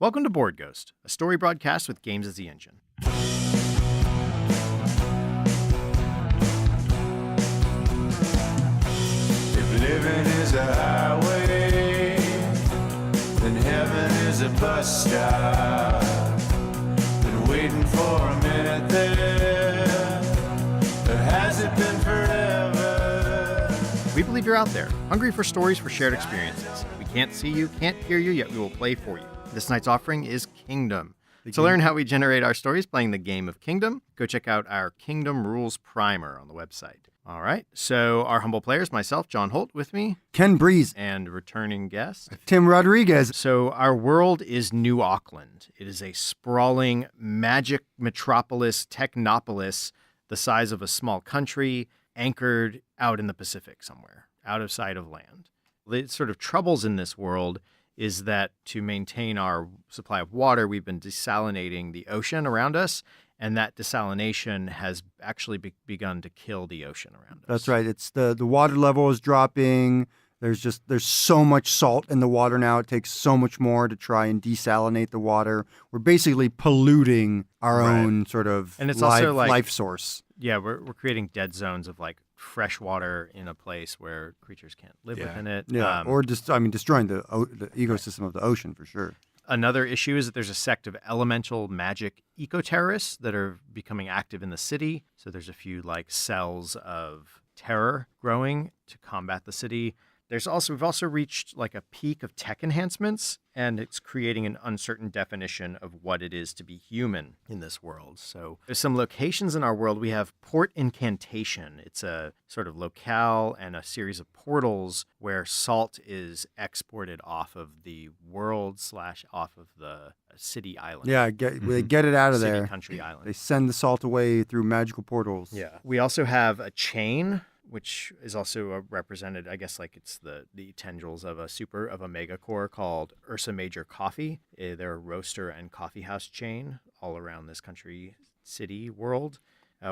Welcome to Board Ghost, a story broadcast with games as the engine. If living is a highway, then heaven is a bus stop. Been waiting for a minute there, or has it been forever? We believe you're out there, hungry for stories for shared experiences. We can't see you, can't hear you, yet we will play for you. This night's offering is Kingdom. To learn how we generate our stories playing the game of Kingdom, go check out our Kingdom Rules Primer on the website. All right, so our humble players, myself, John Holt, with me. Ken Breese. And returning guest. Tim Rodriguez. So our world is New Auckland. It is a sprawling magic metropolis, technopolis, the size of a small country, anchored out in the Pacific somewhere, out of sight of land. The sort of troubles in this world is that to maintain our supply of water, we've been desalinating the ocean around us, and that desalination has actually begun to kill the ocean around us. That's right. It's the water level is dropping. There's so much salt in the water now. It takes so much more to try and desalinate the water. We're basically polluting our own sort of and it's also like, life source. Yeah, we're creating dead zones of like fresh water in a place where creatures can't live within it. Yeah, or destroying the ecosystem of the ocean for sure. Another issue is that there's a sect of elemental magic eco-terrorists that are becoming active in the city. So there's a few like cells of terror growing to combat the city. We've also reached like a peak of tech enhancements, and it's creating an uncertain definition of what it is to be human in this world. So there's some locations in our world. We have Port Incantation. It's a sort of locale and a series of portals where salt is exported off of the world / off of the city island. Yeah, they get it out of city, there. Country island. They send the salt away through magical portals. Yeah. We also have a chain, which is also represented, I guess, like it's the tendrils of a megacore called Ursa Major Coffee. They're a roaster and coffee house chain all around this country, city, world.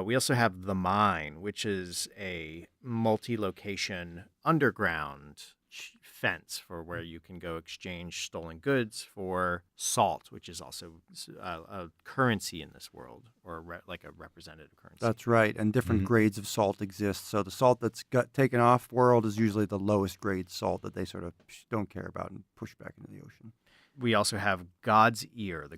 We also have The Mine, which is a multi-location underground fence for where you can go exchange stolen goods for salt, which is also a currency in this world, or like a representative currency. That's right, and different grades of salt exist. So the salt that's got taken off world is usually the lowest grade salt that they sort of don't care about and push back into the ocean. We also have God's Ear,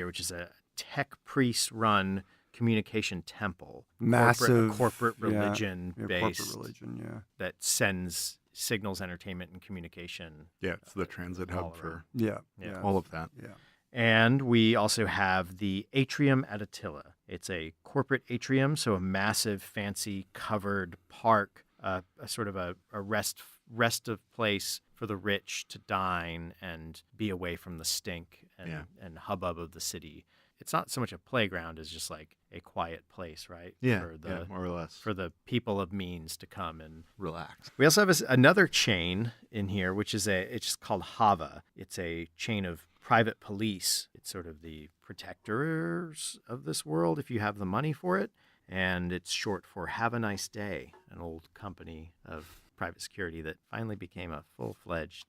which is a tech priest-run communication temple. Massive corporate religion based. Corporate religion, yeah. That sends signals, entertainment, and communication. Yeah, it's the transit hub for all of that. Yeah. And we also have the Atrium at Attila. It's a corporate atrium, so a massive, fancy, covered park, a sort of a rest of place for the rich to dine and be away from the stink and hubbub of the city. It's not so much a playground as just like a quiet place, right? Yeah, more or less. For the people of means to come and relax. We also have another chain in here, which is it's just called Hava. It's a chain of private police. It's sort of the protectors of this world if you have the money for it. And it's short for Have a Nice Day, an old company of private security that finally became a full-fledged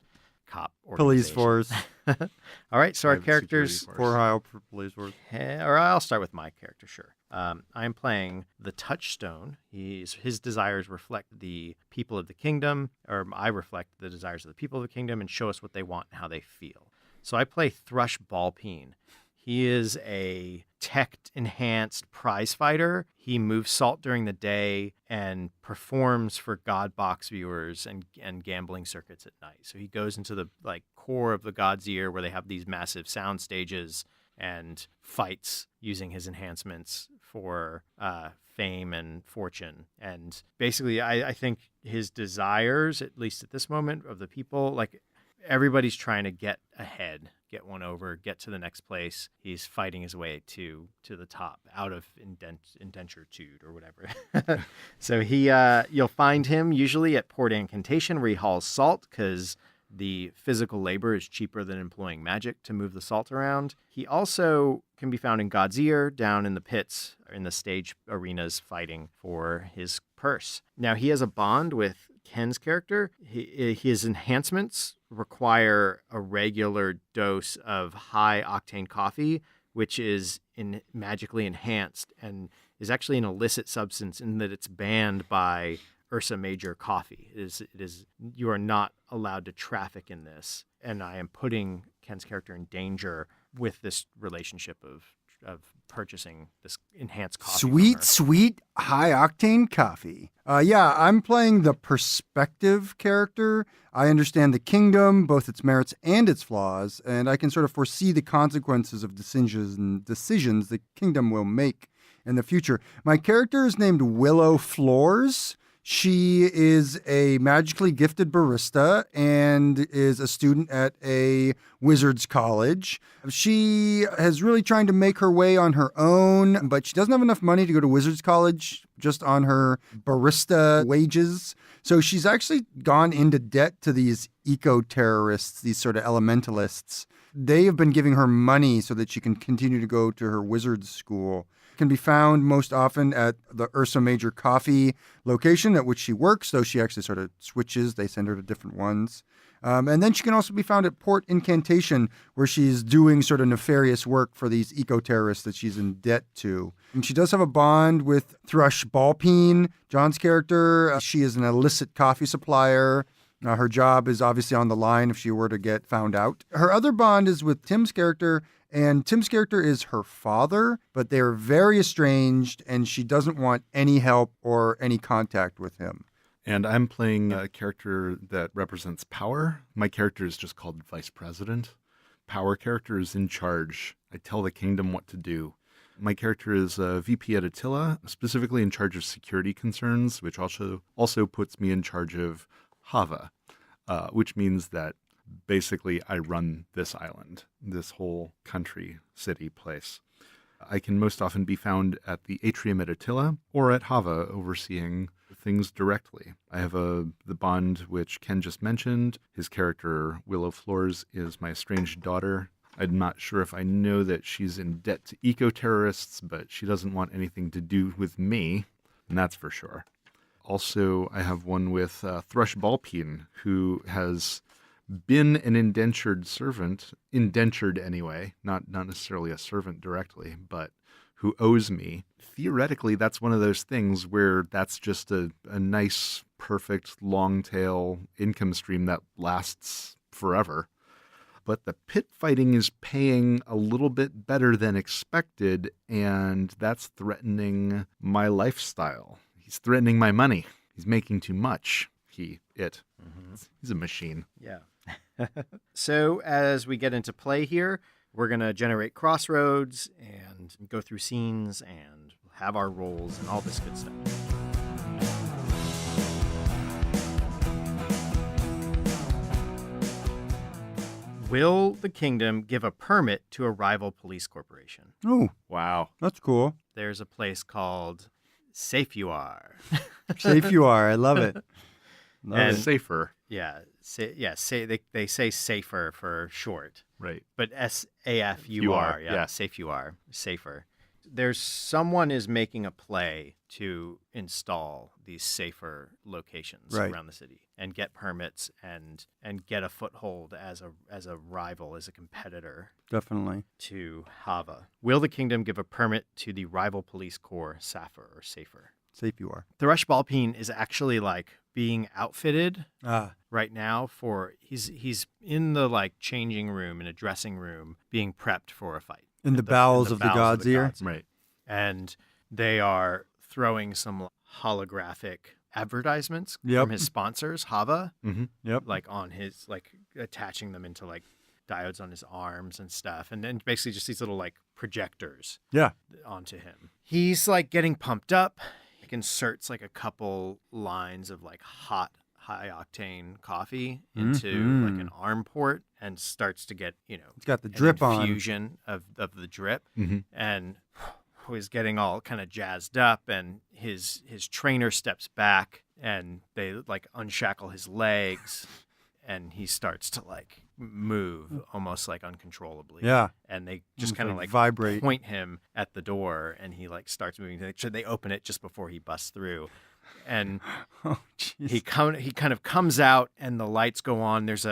cop police force. All right, so our characters for Ohio police force. Or I'll start with my character, sure. I am playing the Touchstone. His desires reflect the people of the kingdom, or I reflect the desires of the people of the kingdom and show us what they want and how they feel. So I play Thrush Ballpeen. He is a tech-enhanced prize fighter. He moves salt during the day and performs for God Box viewers and gambling circuits at night. So he goes into the core of the God's Ear where they have these massive sound stages and fights using his enhancements for fame and fortune. And basically, I think his desires, at least at this moment, of the people, everybody's trying to get ahead, get one over, get to the next place. He's fighting his way to the top, out of indenturitude or whatever. So you'll find him usually at Port Incantation, where he hauls salt, because the physical labor is cheaper than employing magic to move the salt around. He also can be found in God's Ear, down in the pits, in the stage arenas, fighting for his purse. Now, he has a bond with Ken's character. His enhancements require a regular dose of high octane coffee, which is magically enhanced and is actually an illicit substance in that it's banned by Ursa Major coffee. It is you are not allowed to traffic in this, and I am putting Ken's character in danger with this relationship of purchasing this enhanced coffee. Sweet high octane coffee. Yeah, I'm playing the perspective character. I understand the kingdom, both its merits and its flaws, and I can sort of foresee the consequences of decisions the kingdom will make in the future. My character is named Willow Floors. She is a magically gifted barista and is a student at a wizard's college. She is really trying to make her way on her own, but she doesn't have enough money to go to wizard's college just on her barista wages. So she's actually gone into debt to these eco-terrorists, these sort of elementalists. They have been giving her money so that she can continue to go to her wizard's school. Can be found most often at the Ursa Major coffee location at which she works, though she actually sort of switches. They send her to different ones. And then she can also be found at Port Incantation, where she's doing sort of nefarious work for these eco-terrorists that she's in debt to. And she does have a bond with Thrush Ballpeen, John's character. She is an illicit coffee supplier. Her job is obviously on the line if she were to get found out. Her other bond is with Tim's character, and Tim's character is her father, but they're very estranged, and she doesn't want any help or any contact with him. And I'm playing a character that represents power. My character is just called Vice President. Power character is in charge. I tell the kingdom what to do. My character is VP at Attila, specifically in charge of security concerns, which also puts me in charge of Hava, which means that basically I run this island, this whole country, city, place. I can most often be found at the atrium at Attila or at Hava overseeing things directly. I have the bond which Ken just mentioned. His character, Willow Floors, is my estranged daughter. I'm not sure if I know that she's in debt to eco-terrorists, but she doesn't want anything to do with me, and that's for sure. Also, I have one with Thrush Ballpeen, who has been an indentured servant, indentured anyway, not necessarily a servant directly, but who owes me. Theoretically, that's one of those things where that's just a nice, perfect, long-tail income stream that lasts forever. But the pit fighting is paying a little bit better than expected, and that's threatening my lifestyle. He's threatening my money. He's making too much. He's a machine. Yeah. So as we get into play here, we're going to generate crossroads and go through scenes and have our roles and all this good stuff. Will the kingdom give a permit to a rival police corporation? Oh, Wow. that's cool. There's a place called Safe You Are. Safe you are. I love it. Love And- it. Safer. They say safer for short, Right. but SAFUR, You are, yeah, yeah. Safe You Are, safer. There's someone is making a play to install these safer locations Right. around the city and get permits and get a foothold as a rival, as a competitor Definitely. to Hava. Will the kingdom give a permit to the rival police corps, SAFR or safer? Safe you are. Thrush Ballpeen is actually like being outfitted Ah, right now for he's in the like changing room in a dressing room being prepped for a fight in the bowels of the god's ear. Right. And they are throwing some holographic advertisements Yep. from his sponsors, Hava, Mm-hmm. Yep. like on his like attaching them into like diodes on his arms and stuff, and then basically just these little like projectors Yeah. onto him. He's like getting pumped up. He inserts like a couple lines of like hot high octane coffee into like an arm port and starts to get, It's got the an drip on. infusion of the drip, Mm-hmm. and was getting all kind of jazzed up, and his trainer steps back and they like unshackle his legs and he starts to like move almost like uncontrollably. Yeah. And they just Almost kind of like like vibrate. point him at the door and he like starts moving. They open it just before he busts through. and Oh, jeez. he kind of comes out, and the lights go on. There's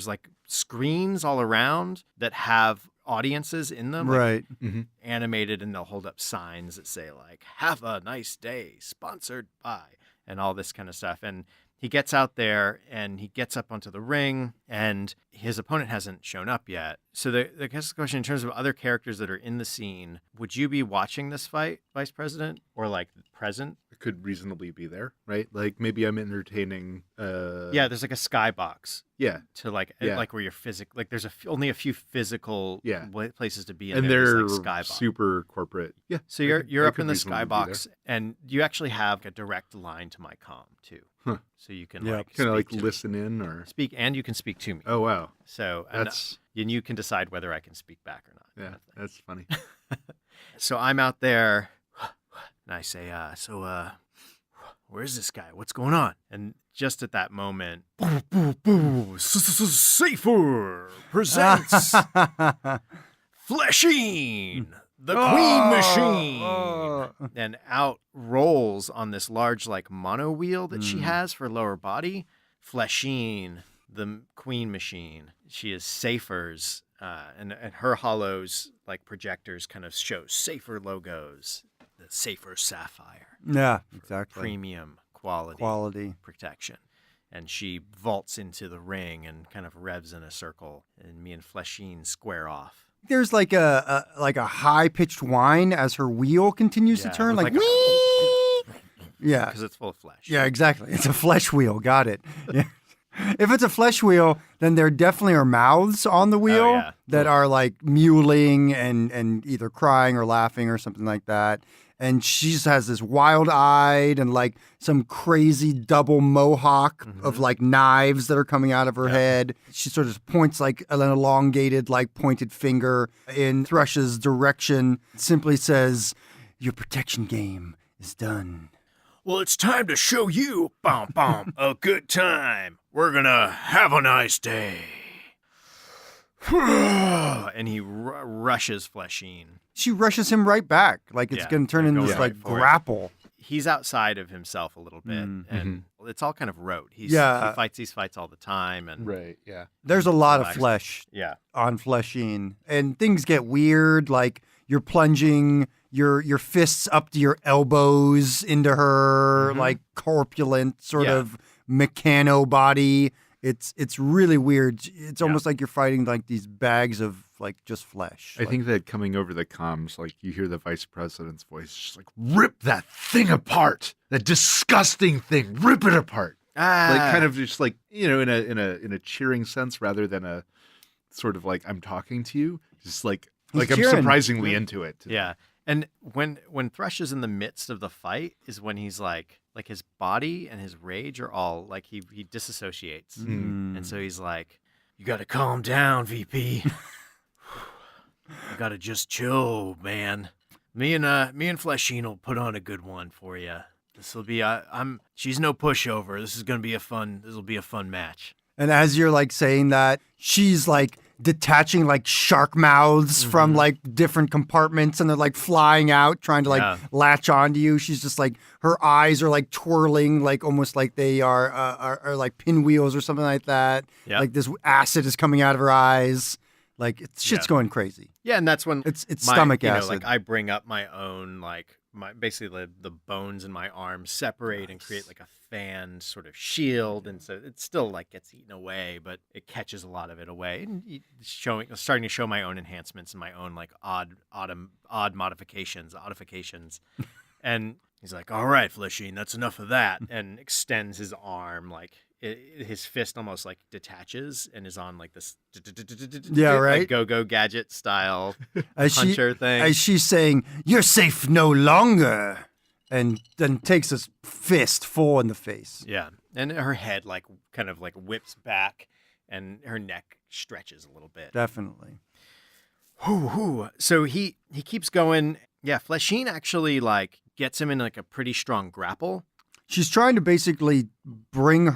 like screens all around that have audiences in them, like Right. Mhm. animated, and they'll hold up signs that say like "Have a nice day, sponsored by," and all this kind of stuff. And he gets out there and he gets up onto the ring, and his opponent hasn't shown up yet. So the question, in terms of other characters that are in the scene, would you be watching this fight, Vice President, or like present? It could reasonably be there, right? Like maybe I'm entertaining. Yeah, there's like a skybox Yeah. to like Yeah. like where you're like there's only a few physical Yeah. places to be in And there. they're There's, like, skybox. super corporate. Yeah. So I you're could- I up could in the reasonably be skybox, and you actually have a direct line to my comm too. Huh. So you can Yeah. like Kind of like speak to me. listen in or. Speak, and you can speak to me. Oh wow. So and That's you can decide whether I can speak back or not. yeah. kind of thing. That's funny. So I'm out there, and I say, where's this guy? What's going on? And just at that moment, Safer presents Fleshine, the Queen Machine. Oh. And out rolls on this large like mono wheel that she has for lower body, Fleshine, the Queen Machine. She is Safer's, and her hollows like projectors kind of show Safer logos, the Safer Sapphire, Yeah, exactly. premium quality protection. And she vaults into the ring and kind of revs in a circle, and me and Fleshine square off. There's like a high pitched whine as her wheel continues to Yeah, turn, with like, like a- wee! Yeah, Because it's full of flesh. yeah, exactly. It's a flesh wheel. Got it. Yeah. If it's a flesh wheel, then there definitely are mouths on the wheel yeah. that are like mewling and either crying or laughing or something like that. And she just has this wild-eyed and like some crazy double mohawk of like knives that are coming out of her head. She sort of points like an elongated, like pointed finger in Thrush's direction. Simply says, "Your protection game is done." Well, it's time to show you, a good time. We're gonna have a nice day. And he rushes Fleshine. She rushes him right back, like it's Yeah, going to turn they're into going this right like for it. grapple. He's outside of himself a little bit, and it's all kind of rote. He fights these fights all the time, and Right. Yeah. There's a lot of Relax. flesh yeah, on Fleshine, and things get weird. Like you're plunging your fists up to your elbows into her, like corpulent sort Yeah. of mechano body. It's really weird. It's almost like you're fighting like these bags of like just flesh. I think that coming over the comms, like you hear the vice president's voice, just like rip that thing apart, that disgusting thing, rip it apart. Like kind of just like in a cheering sense rather than a sort of like I'm talking to you. Just like He's I'm cheering. surprisingly into it. yeah. And when Thrush is in the midst of the fight is when he's like his body and his rage are all like he disassociates, and so he's like, "You got to calm down, VP. You got to just chill, man. Me and Fleshine will put on a good one for you. This will be she's no pushover. This will be a fun match." And as you're like saying that, she's like detaching like shark mouths from like different compartments, and they're like flying out, trying to like latch onto you. She's just like her eyes are like twirling, like almost like they are like pinwheels or something like that. Yeah. Like this acid is coming out of her eyes. Like shit's going crazy. Yeah, and that's when It's my, stomach you know, acid. like I bring up my own basically the bones in my arms separate and create like a fan sort of shield, and so it still like gets eaten away, but it catches a lot of it away, and starting to show my own enhancements and my own like odd modifications. And he's like, "All right, Fleshine, that's enough of that," and extends his arm like. His fist almost like detaches and is on like this right. like go-go gadget style as puncher thing. As she's saying, "You're safe no longer," and then takes his fist full in the face. Yeah, and her head like kind of like whips back, and her neck stretches a little bit. Definitely. So he keeps going. Yeah, Fleshine actually like gets him in like a pretty strong grapple. She's trying to basically bring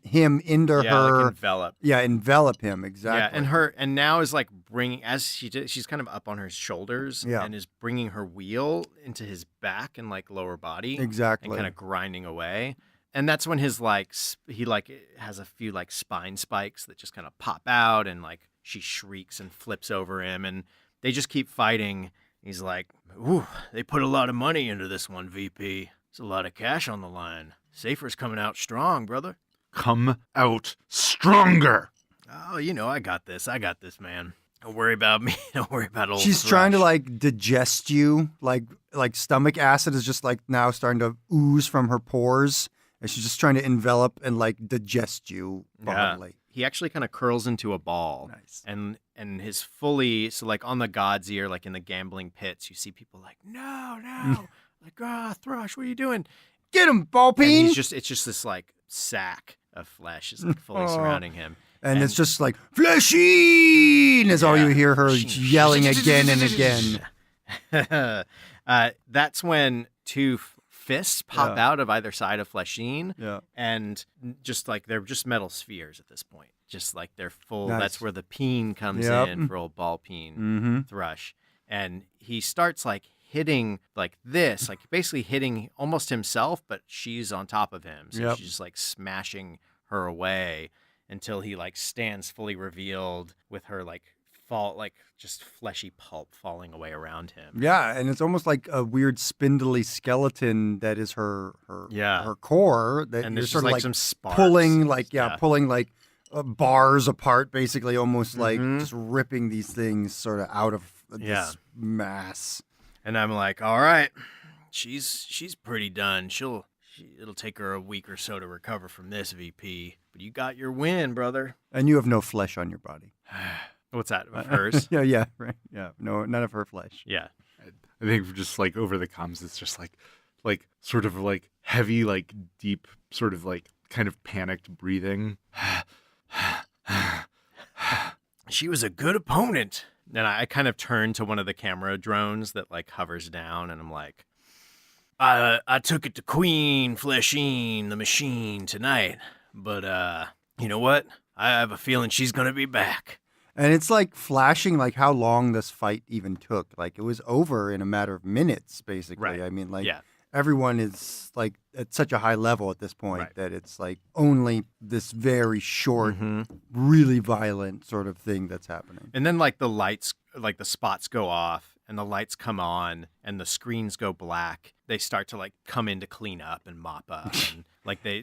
him into her. Like envelop. Yeah, envelop him, exactly. Yeah, and now is like bringing, as she's kind of up on her shoulders Yeah. and is bringing her wheel into his back and like lower body. Exactly. And kind of grinding away. And that's when his like, he like has a few like spine spikes that just kind of pop out, and like she shrieks and flips over him, and they just keep fighting. He's like, ooh, they put a lot of money into this one, VP. There's a lot of cash on the line. Safer's coming out strong, brother. Come out stronger. Oh, I got this. I got this, man. Don't worry about me. Don't worry about old She's Thrush. trying to like digest you, like stomach acid is just like now starting to ooze from her pores, and she's just trying to envelop and like digest you bodily. He actually kind of curls into a ball. Nice. And his fully, so like on the God's ear, like in the gambling pits, you see people like, no. Like, Thrush, what are you doing? Get him, And Ballpeen! it's just this like sack of flesh is like fully surrounding him. And it's just like, Fleshine! Is all you hear her yelling again and again. That's when two fists pop out of either side of Fleshine. Yeah. And just like, they're just metal spheres at this point. Just like they're full. Nice. That's where the peen comes Yep. in for old Ballpeen Mm-hmm. Thrush. And he starts like hitting like this, like basically hitting almost himself, but she's on top of him. So Yep. she's just like smashing her away until he like stands fully revealed with her like just fleshy pulp falling away around him. Yeah, and it's almost like a weird spindly skeleton that is her core that And you're there's sort just of like some sparks. pulling like bars apart, basically, almost like Mhm. just ripping these things sort of out of this Yeah. mass. And I'm like, all right, she's pretty done. It'll take her a week or so to recover from this, VP. But you got your win, brother. And you have no flesh on your body. What's that, of hers? Yeah, right. Yeah, no, none of her flesh. Yeah. I think just like over the comms, it's just like sort of like heavy, like deep, sort of like kind of panicked breathing. She was a good opponent. And I kind of turn to one of the camera drones that like hovers down, and I'm like, I took it to Queen Fleshine, the machine, tonight. But you know what? I have a feeling she's gonna be back. And it's like flashing like how long this fight even took. Like it was over in a matter of minutes, basically. Right. I mean, like Yeah. everyone is like at such a high level at this point Right. that it's like only this very short, Mhm. really violent sort of thing that's happening. And then like the lights, like the spots go off and the lights come on and the screens go black. They start to like come in to clean up and mop up. And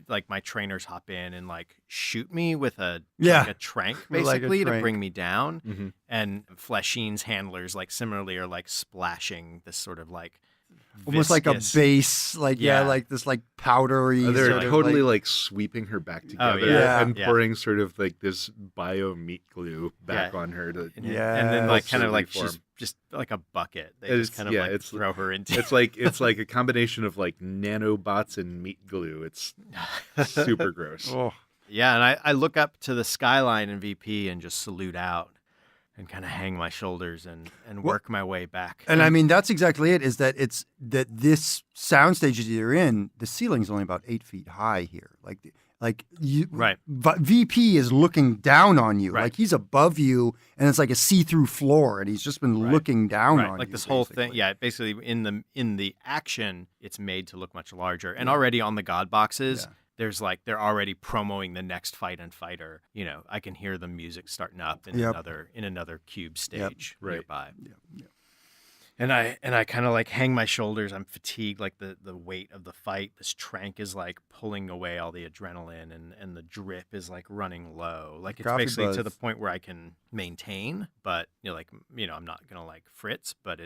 like my trainers hop in and like shoot me with a trank Like a basically to trank. bring me down. Mm-hmm. And Fleshine's handlers like similarly are like splashing this sort of like Almost like a viscous- base, like Yeah. like this like powdery. They're sort of, totally like sweeping her back together yeah. and Yeah. pouring sort of like this bio meat glue back Yeah. on her to And then like Yes. kind of like Reform. she's just like a bucket. They It's- just kind of yeah, like it's- throw her into. it's like a combination of like nanobots and meat glue. It's super gross. Oh, Yeah, and I look up to the skyline in VP and just salute out and kind of hang my shoulders and work my way back. and I mean that's exactly it. Is that it's that this soundstage that you're in, the ceiling's only about 8 feet high here. Like you, Right. VP is looking down on you, Right. like he's above you, and it's like a see-through floor, and he's just been Right. looking down Right, on like you. this whole thing. basically. Yeah, basically in the action, it's made to look much larger. And already on the God boxes, Yeah. there's like they're already promoting the next fight and fighter. You know, I can hear the music starting up in Yep. another cube stage Right. nearby. Yeah. And I kind of like hang my shoulders. I'm fatigued, like the weight of the fight. This trank is like pulling away all the adrenaline, and the drip is like running low. Like it's Coffee basically to buzz. the point where I can maintain, but I'm not gonna like fritz, but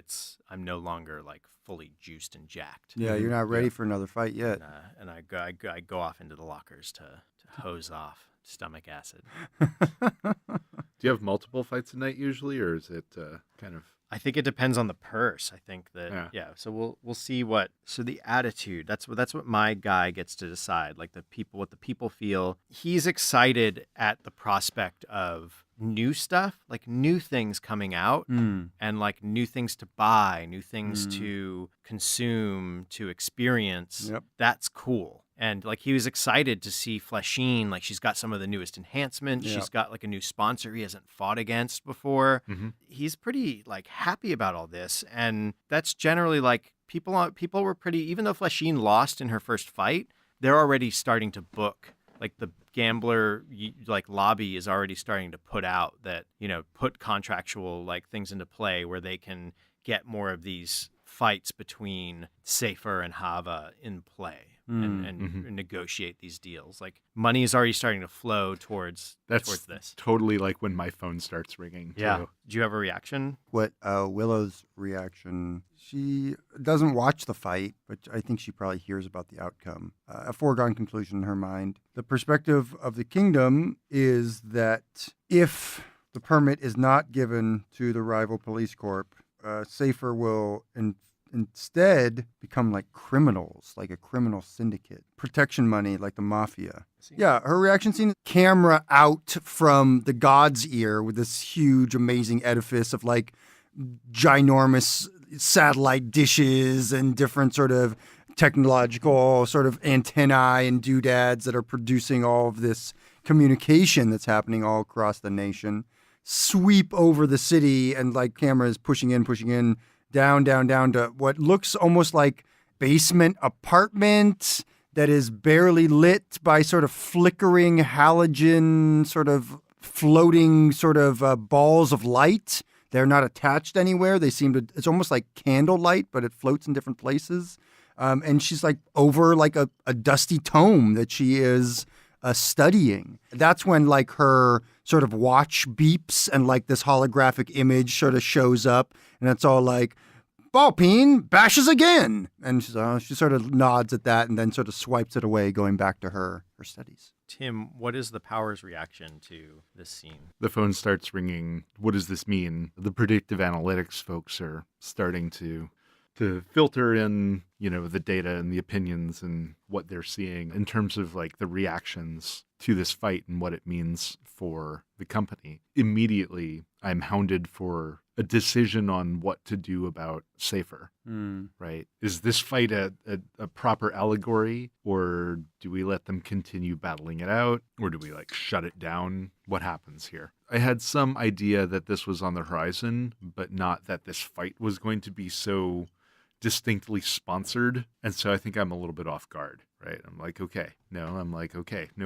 I'm no longer like fully juiced and jacked. Yeah, you're not ready for another fight yet. And I go off into the lockers to hose off stomach acid. Do you have multiple fights a night usually, or is it kind of? I think it depends on the purse. I think that Yeah. So we'll see what. So the attitude. That's what my guy gets to decide. Like what the people feel. He's excited at the prospect of new stuff, like new things coming out, Mm. and like new things to buy, new things to consume, to experience. Yep. That's cool. And like he was excited to see Flasheen. Like she's got some of the newest enhancements. Yeah. She's got like a new sponsor he hasn't fought against before. Mhm. He's pretty like happy about all this. And that's generally like people were pretty, even though Flasheen lost in her first fight, they're already starting to book. Like the gambler like lobby is already starting to put out that, put contractual like things into play where they can get more of these fights between Safer and Hava in play and negotiate these deals. Like money is already starting to flow towards this. Totally like when my phone starts ringing. Yeah. Too. Do you have a reaction? What Willow's reaction? She doesn't watch the fight, but I think she probably hears about the outcome. A foregone conclusion in her mind. The perspective of the kingdom is that if the permit is not given to the rival police corp, Safer will instead become like criminals, like a criminal syndicate. Protection money, like the mafia. Yeah, her reaction scene, camera out from the god's ear with this huge, amazing edifice of like ginormous satellite dishes and different sort of technological sort of antennae and doodads that are producing all of this communication that's happening all across the nation. Sweep over the city and like cameras pushing in, down to what looks almost like basement apartment that is barely lit by sort of flickering halogen sort of floating sort of balls of light. They're not attached anywhere. They seem to, it's almost like candlelight, but it floats in different places. And she's like over like a dusty tome that she is studying. That's when like her sort of watch beeps and like this holographic image sort of shows up and it's all like, Ballpeen bashes again. And she sort of nods at that and then sort of swipes it away, going back to her studies. Tim, what is the Power's reaction to this scene? The phone starts ringing. What does this mean? The predictive analytics folks are starting to filter in, the data and the opinions and what they're seeing in terms of like the reactions to this fight and what it means for the company. Immediately, I'm hounded for a decision on what to do about Safer, right? Is this fight a proper allegory, or do we let them continue battling it out, or do we like shut it down? What happens here? I had some idea that this was on the horizon, but not that this fight was going to be so distinctly sponsored. And so I think I'm a little bit off guard, right? I'm like, okay, no,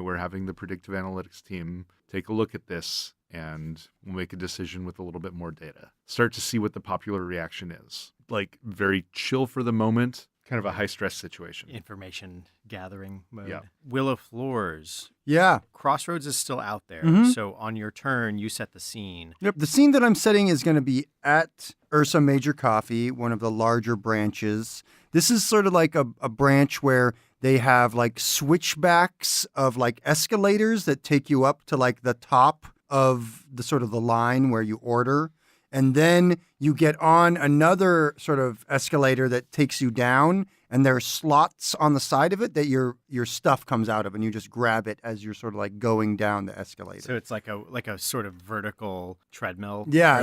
we're having the predictive analytics team take a look at this and we'll make a decision with a little bit more data. Start to see what the popular reaction is. Like very chill for the moment, kind of a high stress situation. Information gathering mode. Yeah. Willow Floors. Yeah. Crossroads is still out there. Mhm. So on your turn, you set the scene. Yep. The scene that I'm setting is going to be at Ursa Major Coffee, one of the larger branches. This is sort of like a branch where they have like switchbacks of like escalators that take you up to like the top of the sort of the line where you order. And then you get on another sort of escalator that takes you down, and there are slots on the side of it that your stuff comes out of, and you just grab it as you're sort of like going down the escalator. So it's like a sort of vertical treadmill. Yeah, or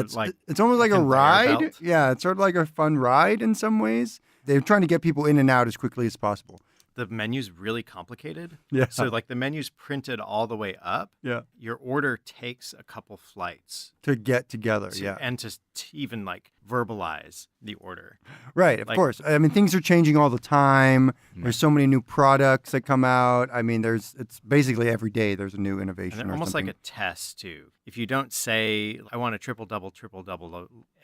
it's almost like a conveyor ride. belt. Yeah, it's sort of like a fun ride in some ways. They're trying to get people in and out as quickly as possible. The menu's really complicated. Yeah. So like the menu's printed all the way up. Yeah. Your order takes a couple flights. To get together, to- yeah. And to even like verbalize the order. Right, of Like- course. I mean, things are changing all the time. There's so many new products that come out. I mean, it's basically every day there's a new innovation. And they're or almost like something. a test too. If you don't say, I want a triple double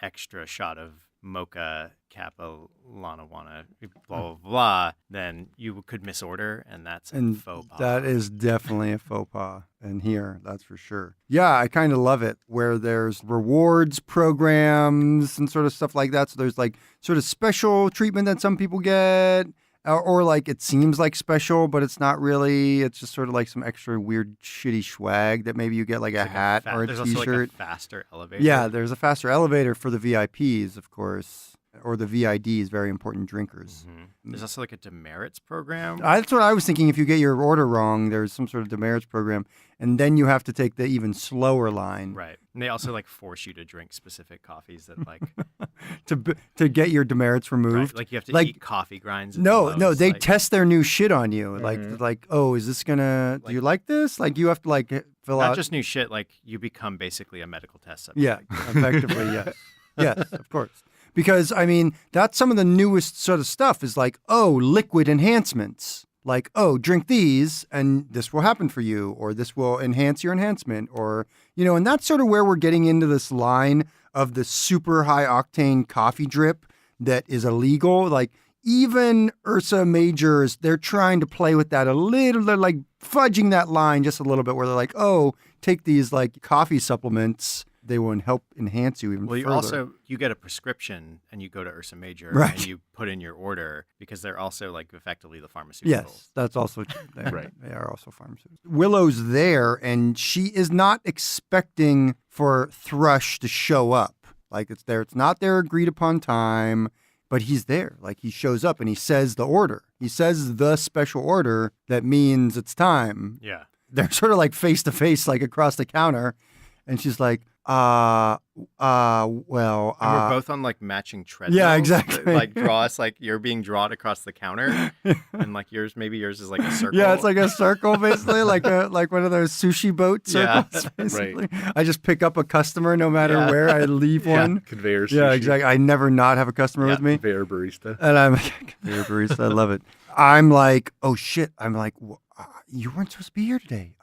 extra shot of mocha capilano wanna blah blah blah, then you could misorder, and that's a And faux pas. that is definitely a faux pas in here, that's for sure. Yeah, I kind of love it where there's rewards programs and sort of stuff like that. So there's like sort of special treatment that some people get, or like it seems like special, but it's not really. It's just sort of like some extra weird, shitty swag that maybe you get like a There's hat or a there's t-shirt. also like a faster elevator. Yeah, there's a faster elevator for the VIPs, of course, or the VIDs, very important drinkers. Mhm. There's also like a demerits program. That's what I was thinking. If you get your order wrong, there's some sort of demerits program, and then you have to take the even slower line. Right. And they also like force you to drink specific coffees that like to get your demerits removed. Right, like you have to Like, eat coffee grinds. at No, the no, most, they like, test their new shit on you. Like, oh, is this gonna? Do you like this? Like, you have to like fill not out. just new shit. Like you become basically a medical test subject. Yeah, Like, effectively, yes, yes, of course. Because I mean, that's some of the newest sort of stuff. Is like, oh, liquid enhancements. Like, oh, drink these, and this will happen for you, or this will enhance your enhancement, or and that's sort of where we're getting into this line of the super high octane coffee drip that is illegal. Like, even Ursa majors, they're trying to play with that a little. They're like fudging that line just a little bit, where they're like, oh, take these like coffee supplements. They will help enhance you even well, further. you get a prescription and you go to Ursa Major Right. and you put in your order because they're also like effectively the pharmaceuticals. Yes, that's also true. Right. They are also pharmaceuticals. Willow's there, and she is not expecting for Thrush to show up. Like, it's there. It's not their agreed upon time, but he's there. Like, he shows up and he says the order. He says the special order that means it's time. Yeah. They're sort of like face to face, like across the counter, and she's like, well, And we're both on like matching treadmills. Yeah, exactly. that, like draw us like you're being drawn across the counter, and like yours is like a circle. Yeah, it's like a circle, basically, like one of those sushi boat Yeah. circles. Basically, I just pick up a customer no matter where I leave one. Conveyor Yeah, sushi. exactly. I never not have a customer with me, Conveyor barista. and I'm like, conveyor barista. I love it. I'm like, oh shit. I'm like, you weren't supposed to be here today.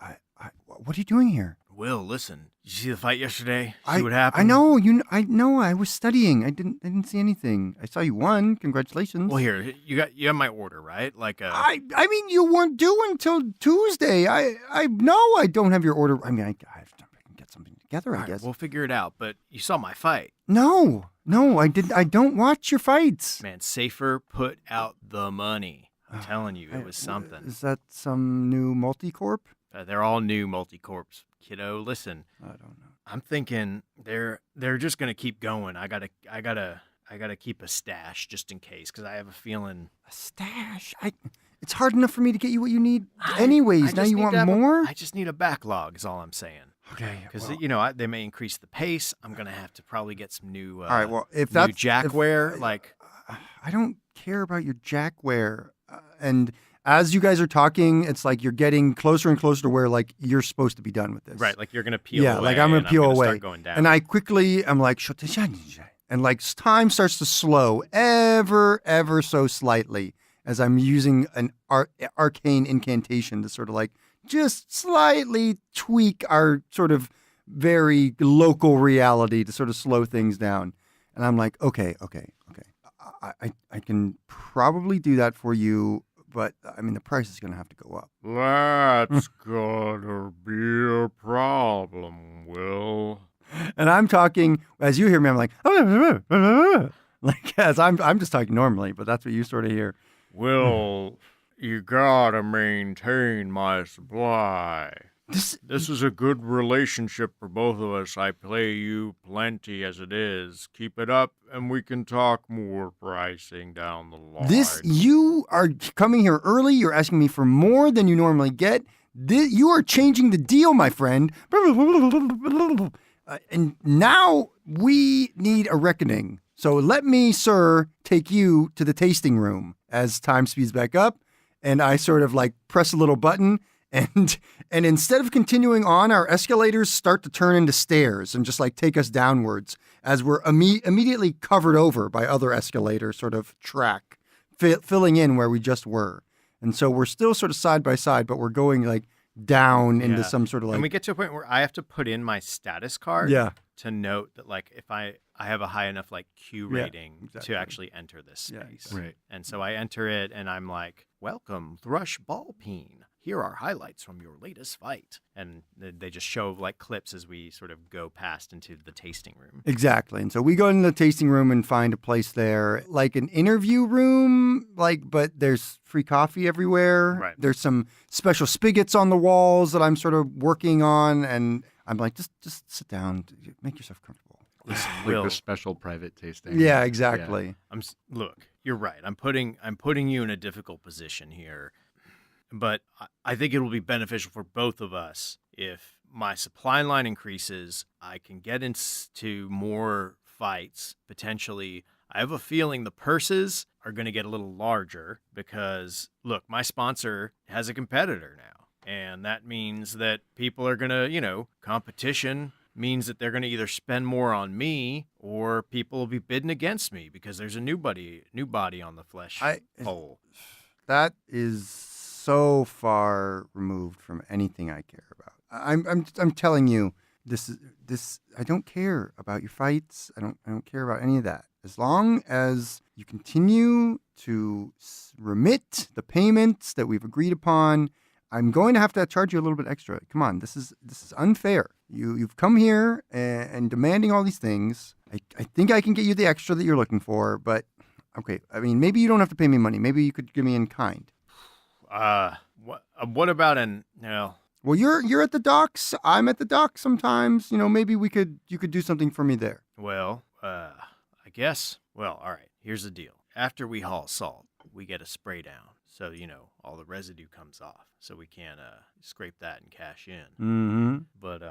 What are you doing here? Will, listen. Did you see the fight yesterday? See I- what happened? I know I know. I was studying. I didn't see anything. I saw you won. Congratulations. Well, here you have my order, right? Like I mean, you weren't due until Tuesday. I know I don't have your order. I mean, I can get something together, I all right, guess. we'll figure it out. But you saw my fight, No, I didn't. I don't watch your fights. man. Safer put out the money. I'm telling you, it was something. Is that some new multi-corp? They're all new multi-corps, kiddo. Listen, I don't know. I'm thinking they're just gonna keep going. I gotta keep a stash just in case, because I have a feeling. A stash. It's hard enough for me to get you what you need. I Anyways, now just you need want to have more? I just need a backlog. Is all I'm saying. Okay. Because well, they may increase the pace. I'm gonna have to probably get some new. all right. Well, if new that's jackware, if- like I don't care about your jackware. And as you guys are talking, it's like you're getting closer and closer to where like you're supposed to be done with this. right, like you're gonna peel. Yeah, away like I'm gonna and peel gonna away. Start going down. And I quickly, I'm like, and like time starts to slow ever so slightly as I'm using an arcane incantation to sort of like just slightly tweak our sort of very local reality to sort of slow things down. And I'm like, okay. I can probably do that for you, but I mean, the price is going to have to go up. That's gonna be a problem, Will. And I'm talking, as you hear me, I'm like, like as I'm just talking normally, but that's what you sort of hear. Will, you gotta maintain my supply. This is a good relationship for both of us. I pay you plenty as it is. Keep it up, and we can talk more pricing down the line. You are coming here early. You're asking me for more than you normally get. You are changing the deal, my friend. And now we need a reckoning. So let me, sir, take you to the tasting room as time speeds back up. And I sort of like press a little button. And instead of continuing on, our escalators start to turn into stairs and just like take us downwards as we're immediately covered over by other escalators, sort of track, filling in where we just were. And so we're still sort of side by side, but we're going like down into some sort of like. And we get to a point where I have to put in my status card. Yeah. To note that like if I have a high enough like Q rating exactly. to actually enter this space. Yeah, exactly. Right. And so I enter it and I'm like, welcome, Thrush Ballpeen. Here are highlights from your latest fight. And they just show like clips as we sort of go past into the tasting room. Exactly. And so we go into the tasting room and find a place there, like an interview room, but there's free coffee everywhere. Right. There's some special spigots on the walls that I'm sort of working on. And I'm like, just sit down, make yourself comfortable. Listen, Like Will, the special private tasting. Yeah, exactly. look, you're right. I'm putting you in a difficult position here. But I think it will be beneficial for both of us if my supply line increases. I can get into more fights, potentially. I have a feeling the purses are going to get a little larger because, look, my sponsor has a competitor now. And that means that people are going to, competition means that they're going to either spend more on me or people will be bidding against me because there's a new body on the flesh pole. That is so far removed from anything I care about. I'm telling you, this. I don't care about your fights. I don't care about any of that. As long as you continue to remit the payments that we've agreed upon, I'm going to have to charge you a little bit extra. Come on, this is unfair. You've come here and demanding all these things. I think I can get you the extra that you're looking for, but okay. I mean, maybe you don't have to pay me money. Maybe you could give me in kind. What about Well, you're at the docks. I'm at the docks sometimes. Maybe you could do something for me there. Well, I guess. Well, all right. Here's the deal. After we haul salt, we get a spray down. So, all the residue comes off. So we can scrape that and cash in. Mm-hmm. But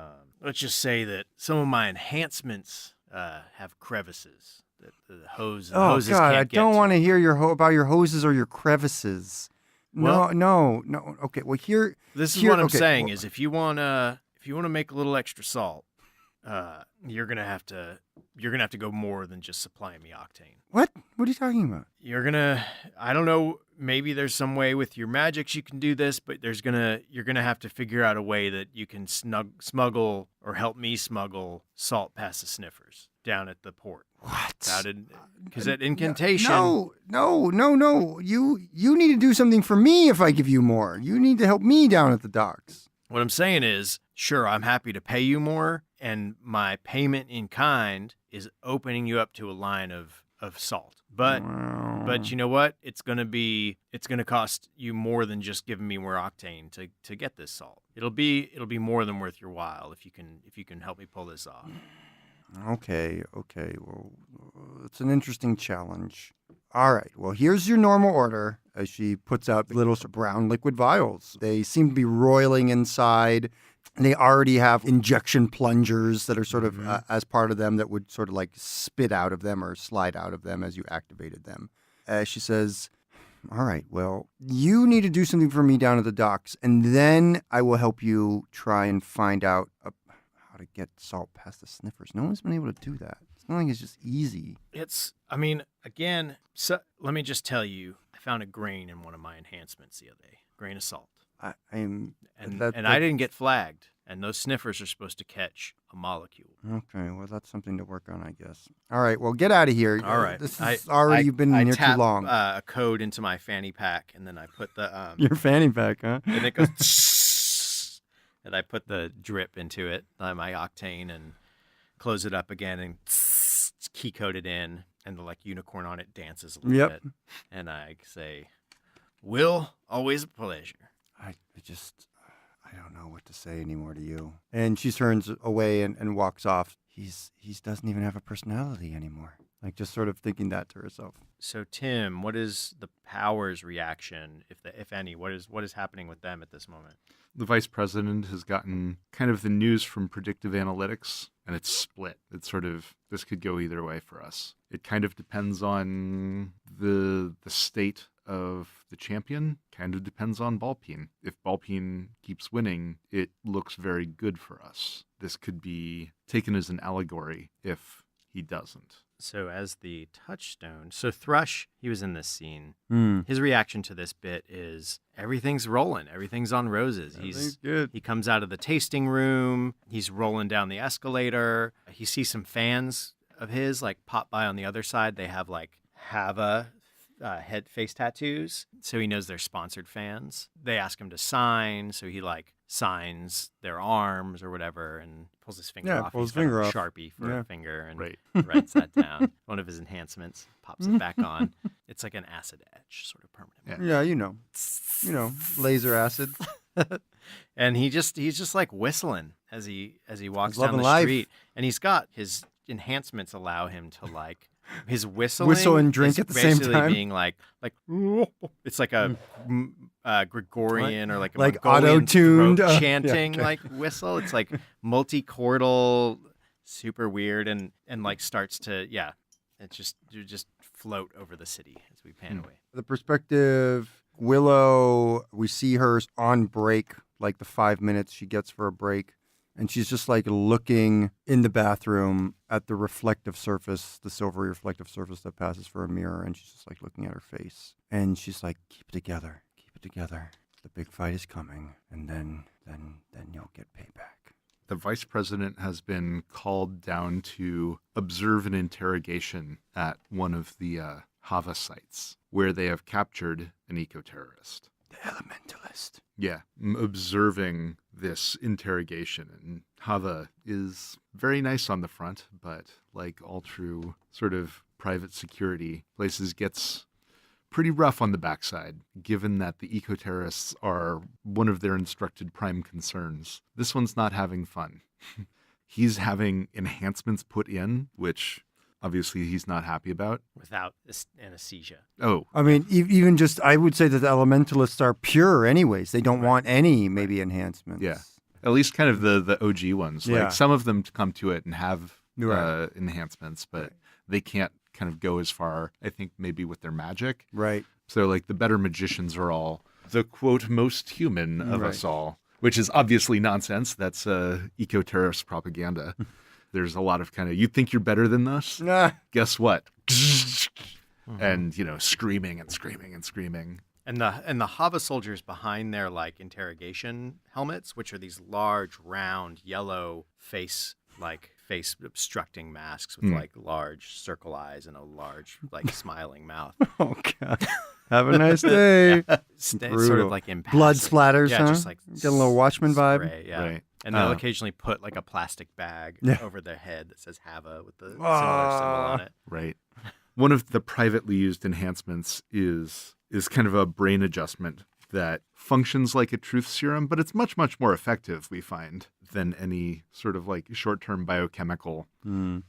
let's just say that some of my enhancements have crevices that the hoses God, can't I get don't to. want to hear about your hoses or your crevices. Well- No. Okay, well here. This is here- what I'm okay, saying well- is if you want to make a little extra salt, you're going to have to go more than just supplying me octane. What? What are you talking about? I don't know, maybe there's some way with your magics you can do this, but you're going to have to figure out a way that you can smuggle or help me smuggle salt past the sniffers down at the port. What? Because that incantation. No. You need to do something for me if I give you more. You need to help me down at the docks. What I'm saying is, sure, I'm happy to pay you more, and my payment in kind is opening you up to a line of salt. But you know what? It's gonna cost you more than just giving me more octane to get this salt. It'll be more than worth your while if you can help me pull this off. Okay. Well, it's an interesting challenge. All right. Well, here's your normal order as she puts out little brown liquid vials. They seem to be roiling inside. They already have injection plungers that are sort of as part of them that would sort of like spit out of them or slide out of them as you activated them. She says, all right, well, you need to do something for me down at the docks, and then I will help you try and find out how to get salt past the sniffers. No one's been able to do that. It's not like it's just easy. Let me just tell you, I found a grain in one of my enhancements the other day. Grain of salt. I didn't get flagged, and those sniffers are supposed to catch a molecule. Okay, well, that's something to work on, I guess. All right, well, get out of here. All right. This is you've been in here tap, too long. a code into my fanny pack, and then I put the Your fanny pack, huh? and it goes and I put the drip into it, my octane, and close it up again, and key code it in, and the unicorn on it dances a little bit, and I say, "Will, always a pleasure." I don't know what to say anymore to you. And she turns away and walks off. He doesn't even have a personality anymore. Just sort of thinking that to herself. So Tim, what is the Powers reaction, if any? What is happening with them at this moment? The vice president has gotten kind of the news from predictive analytics, and it's split. It's sort of, this could go either way for us. It kind of depends on the state of the champion, kind of depends on Ballpeen. If Ballpeen keeps winning, it looks very good for us. This could be taken as an allegory if he doesn't. So as the touchstone, so Thrush, he was in this scene. Mm. His reaction to this bit is everything's rolling, everything's on roses. Everything's good. He comes out of the tasting room, he's rolling down the escalator. He sees some fans of his pop by on the other side. They have Hava head face tattoos, so he knows they're sponsored fans. They ask him to sign, so he signs their arms or whatever, and pulls his finger off. Pulls He's his finger got a off. Sharpie for Yeah. a finger, and Right. writes that down. One of his enhancements, pops it back on. It's like an acid etch, sort of permanent. Yeah. Yeah, laser acid. And he's just whistling as he walks He's down the loving life. street, and he's got his enhancements allow him to his whistling Whistle and drink is at the same basically time? being it's like a Gregorian or a Like Mongolian auto-tuned, throat yeah, chanting okay. whistle. It's multi-chordal super weird and like starts to it just you just float over the city as we pan away. The perspective, Willow, we see her on break, like the 5 minutes she gets for a break. And she's just like looking in the bathroom at the reflective surface, the silvery reflective surface that passes for a mirror. And she's just like looking at her face. And she's like, keep it together. Keep it together. The big fight is coming. And then you'll get payback. The vice president has been called down to observe an interrogation at one of the Hava sites where they have captured an eco-terrorist. The elementalist. Yeah, observing this interrogation. And Hava is very nice on the front, but like all true sort of private security places, gets pretty rough on the backside, given that the eco-terrorists are one of their instructed prime concerns. This one's not having fun. He's having enhancements put in, which obviously he's not happy about. Without anesthesia. Oh, I mean, even just, I would say that the elementalists are pure anyways. They don't want any maybe enhancements. yeah. At least kind of the OG ones. Yeah. Like some of them come to it and have Right. enhancements, but Right. they can't kind of go as far, I think, maybe with their magic. Right. So like the better magicians are all the quote most human of Right. us all, which is obviously nonsense. That's eco-terrorist propaganda. There's a lot of kind of, you think you're better than us? Nah. Guess what? And, screaming and screaming and screaming. And the Hava soldiers behind their like interrogation helmets, which are these large, round, yellow face obstructing masks with like large circle eyes and a large like smiling mouth. Oh, God. Have a nice day. Sort Brutal. of like impassive. Blood splatters, Yeah, huh? just like Get a little Watchmen vibe. spray, yeah. Right. And they'll occasionally put like a plastic bag Yeah. over their head that says Hava with the similar symbol on it. Right. One of the privately used enhancements is kind of a brain adjustment that functions like a truth serum, but it's much, much more effective, we find, than any sort of like short-term biochemical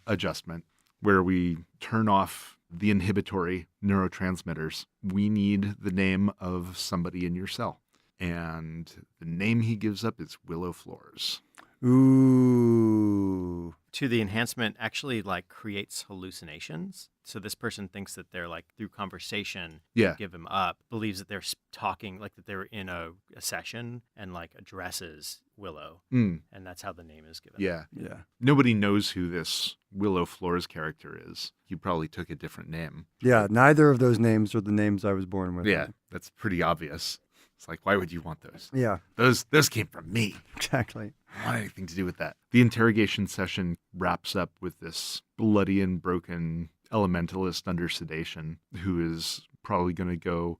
adjustment where we turn off the inhibitory neurotransmitters. We need the name of somebody in your cell. And the name he gives up is Willow Floors. Ooh. To the enhancement actually like creates hallucinations. So this person thinks that they're like through conversation, Yeah. give him up, believes that they're talking, like that they're in a session and like addresses Willow. Mm, And that's how the name is given. yeah. Yeah. Nobody knows who this Willow Floors character is. He probably took a different name. Yeah. Neither of those names are the names I was born with. Yeah, that's pretty obvious. It's like, why would you want those? Yeah. Those came from me. Exactly. I don't want anything to do with that. The interrogation session wraps up with this bloody and broken elementalist under sedation who is probably going to go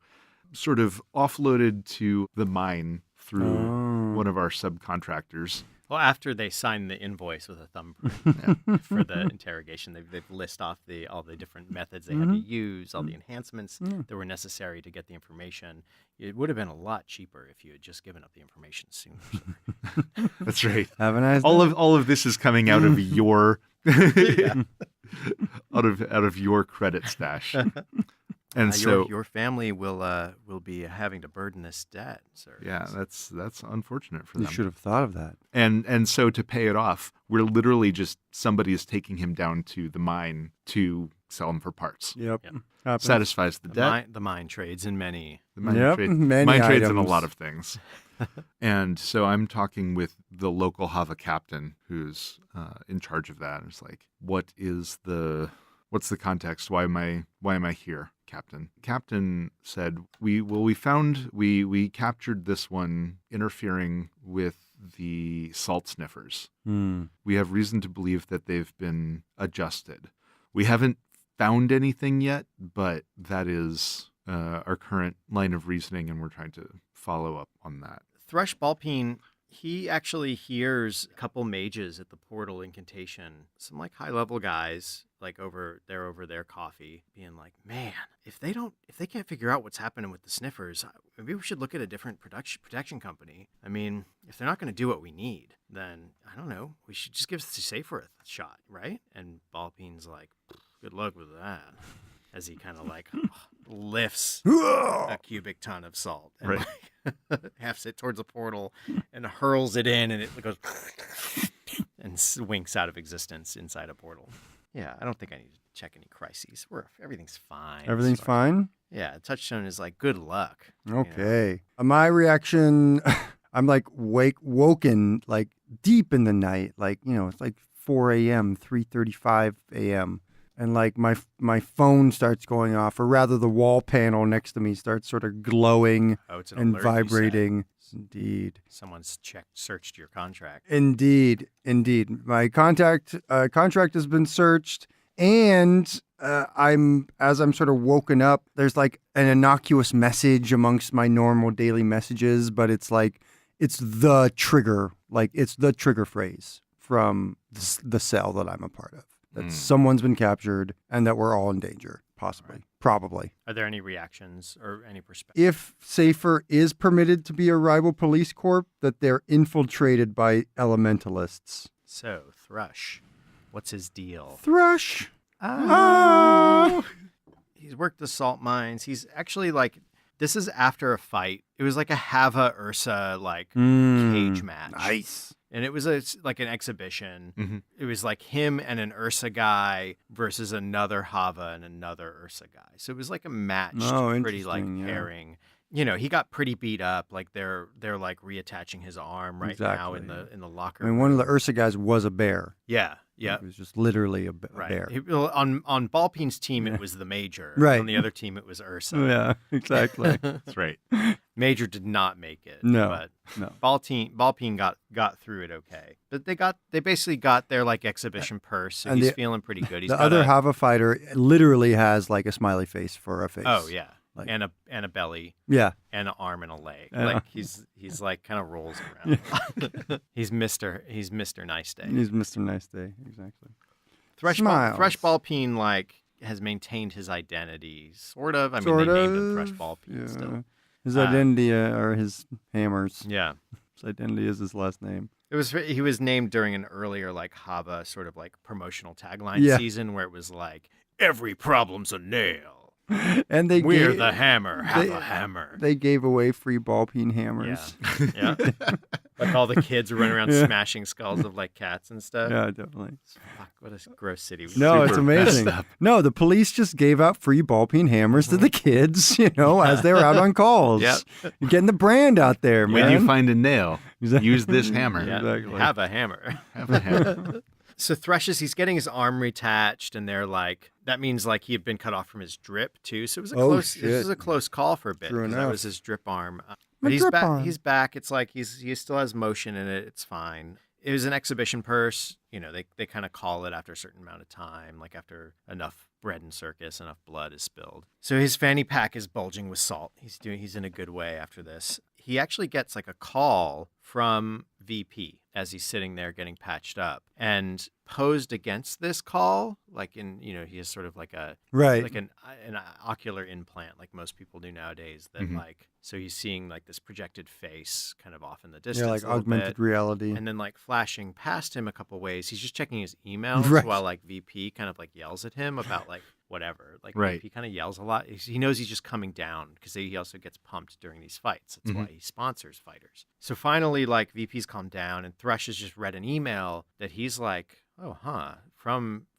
sort of offloaded to the mine through one of our subcontractors. Well, after they sign the invoice with a thumbprint for the interrogation, they've list off all the different methods they had to use, all the enhancements that were necessary to get the information. It would have been a lot cheaper if you had just given up the information sooner. That's right. Have a nice day. All of this is coming out of your out of your credit stash. And so your family will be having to burden this debt, sir. yeah, that's unfortunate for You them. should have thought of that. And so to pay it off, we're literally just somebody is taking him down to the mine to sell him for parts. Yep. Yep. Happens. Satisfies the debt. The mine trades in many. The mine Yep, trade- many mine trades in a items. lot of things. And so I'm talking with the local Hava captain who's in charge of that. And it's like, what's the context? Why am I here, Captain? Captain said, we captured this one interfering with the salt sniffers. We have reason to believe that they've been adjusted. We haven't found anything yet, but that is our current line of reasoning, and we're trying to follow up on that. Thrush Ballpeen, he actually hears a couple mages at the portal incantation, some like high-level guys like over their coffee being like, man, if they can't figure out what's happening with the sniffers, maybe we should look at a different protection company. I mean, if they're not going to do what we need, then I don't know, we should just give Safer a shot, right? And Ballpeen's like, good luck with that, as he kind of like lifts a cubic ton of salt and Right. like, hefts it towards a portal and hurls it in, and it goes and winks out of existence inside a portal. Yeah, I don't think I need to check any crises. Everything's fine. Everything's fine? Yeah, Touchstone is like, good luck. Okay. My reaction, I'm like woken like deep in the night. Like, it's like 4 a.m., 3:35 a.m. And like my phone starts going off, or rather the wall panel next to me starts sort of glowing It's an and alert, you said. Indeed. Someone's searched your contract. Indeed. My contract has been searched, and as I'm sort of woken up, there's like an innocuous message amongst my normal daily messages, but it's like it's the trigger phrase from the cell that I'm a part of. That someone's been captured and that we're all in danger, possibly, probably. Are there any reactions or any perspective? If Safer is permitted to be a rival police corp, that they're infiltrated by elementalists. So, Thrush, what's his deal? Thrush! He's worked the salt mines. He's actually like, this is after a fight. It was like a Hava Ursa cage match. Nice. And it was like an exhibition. Mm-hmm. It was like him and an Ursa guy versus another Hava and another Ursa guy. So it was like a matched, pretty like interesting, yeah. pairing. He got pretty beat up. Like they're like reattaching his arm right now in the locker. I mean, one of the Ursa guys was a bear. Yeah. It was just literally a Right. bear. On Ballpeen's team, it was the Major. Right. On the other team, it was Ursa. Yeah, exactly. That's right. Major did not make it. No. But Ballpeen got through it okay. But they basically got their like exhibition purse. So And he's the- feeling pretty good. He's The got other Hava fighter literally has like a smiley face for a face. Oh yeah. Like- and a belly Yeah. and an arm and a leg. Yeah. Like he's like kind of rolls around. He's Mr. Nice Day. He's Mr. Nice Day. Exactly. Thrush Smiles. Ballpeen like has maintained his identity, sort of. I mean, Sort they named him of, Thrush Ballpeen yeah. still. His identity are his hammers. Yeah. His identity is his last name. He was named during an earlier like Hava sort of like promotional tagline Yeah. season where it was like every problem's a nail. And they We're gave, the hammer. Have they- a hammer. They gave away free Ballpeen hammers. Yeah. Like all the kids were running around Yeah. smashing skulls of like cats and stuff. Yeah, definitely. Fuck, what a gross city. No, it's Super amazing. messed up. No, the police just gave out free Ballpeen hammers to the kids, as they were out on calls. Yep. You're getting the brand out there, man. When you find a nail, Exactly. use this hammer. Yeah, Exactly. have a hammer. Have a hammer. So he's getting his arm retached, and they're like, that means like he had been cut off from his drip too. So it was this shit. was a close call for a bit. True 'Cause that enough. was his drip arm. My But he's drip back. arm. He's back. It's like he still has motion in it. It's fine. It was an exhibition purse. They kind of call it after a certain amount of time, like after enough bread and circus, enough blood is spilled. So his fanny pack is bulging with salt. He's in a good way after this. He actually gets like a call from VP as he's sitting there getting patched up, and posed against this call, like he has sort of like a Right. like an ocular implant, like most people do nowadays. That Mhm. like so he's seeing like this projected face kind of off in the distance, Yeah, like a little augmented bit. reality. And then like flashing past him a couple ways, he's just checking his emails Right. while like VP kind of like yells at him about like whatever. Like Right. VP kind of yells a lot. He knows he's just coming down because he also gets pumped during these fights. That's why he sponsors fighters. So finally, like VP's calmed down, and Thrush has just read an email that he's like, oh,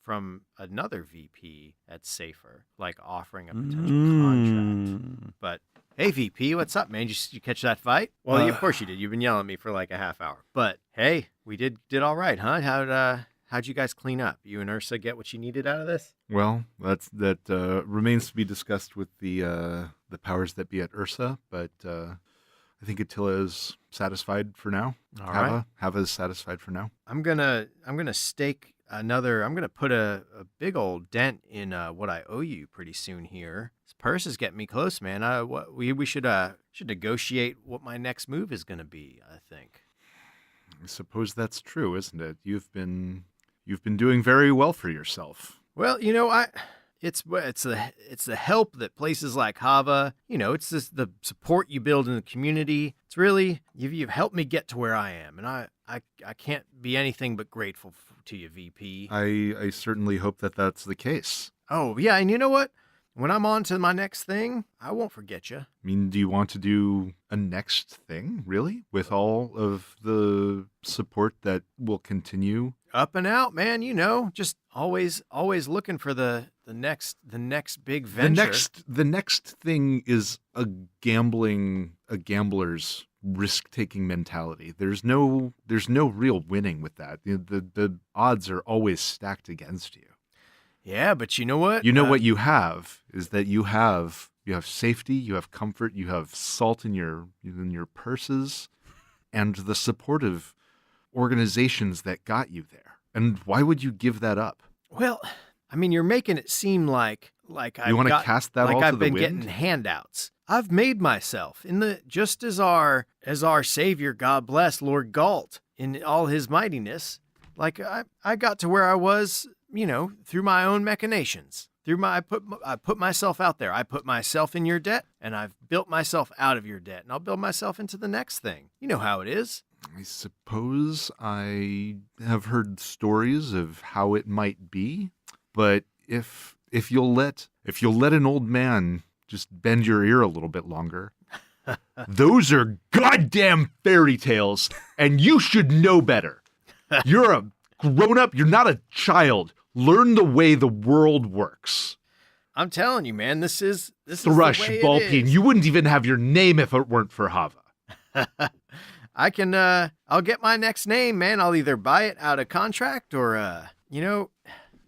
from another VP at Safer, like offering a potential contract. But hey, VP, what's up, man? Did you catch that fight? Well, of course you did. You've been yelling at me for like a half hour. But hey, we did all right, huh? How'd you guys clean up? You and Ursa get what you needed out of this? Well, that remains to be discussed with the powers that be at Ursa, but I think Attila is satisfied for now. All right. Hava is satisfied for now. I'm gonna stake another. I'm gonna put a big old dent in what I owe you pretty soon here. This purse is getting me close, man. We should negotiate what my next move is gonna be. I think. I suppose that's true, isn't it? You've been doing very well for yourself. Well, it's the help that places like Hava, it's the support you build in the community. It's really you've helped me get to where I am, and I can't be anything but grateful to you, VP. I certainly hope that that's the case. Oh yeah, and you know what? when I'm on to my next thing, I won't forget you. I mean, do you want to do a next thing, really? With all of the support that will continue? Up and out, man, just always looking for the next big venture. The next thing is a gambler's risk-taking mentality. There's no real winning with that. The odds are always stacked against you. Yeah, but you know what? You know what you have is that you have safety, you have comfort, you have salt in your purses, and the supportive organizations that got you there. And why would you give that up? Well, I mean, you're making it seem like you want to cast that all to I've the been wind? getting handouts. I've made myself just as our Savior, God bless, Lord Galt, in all his mightiness. Like I got to where I was, through my own machinations. I put myself out there. I put myself in your debt, and I've built myself out of your debt, and I'll build myself into the next thing. You know how it is. I suppose I have heard stories of how it might be, but if you'll let an old man just bend your ear a little bit longer, those are goddamn fairy tales, and you should know better. You're a grown up. You're not a child. Learn the way the world works. I'm telling you, man, this is Thrush the way it Ballpeen. is. You wouldn't even have your name if it weren't for Hava. I'll get my next name, man. I'll either buy it out of contract or,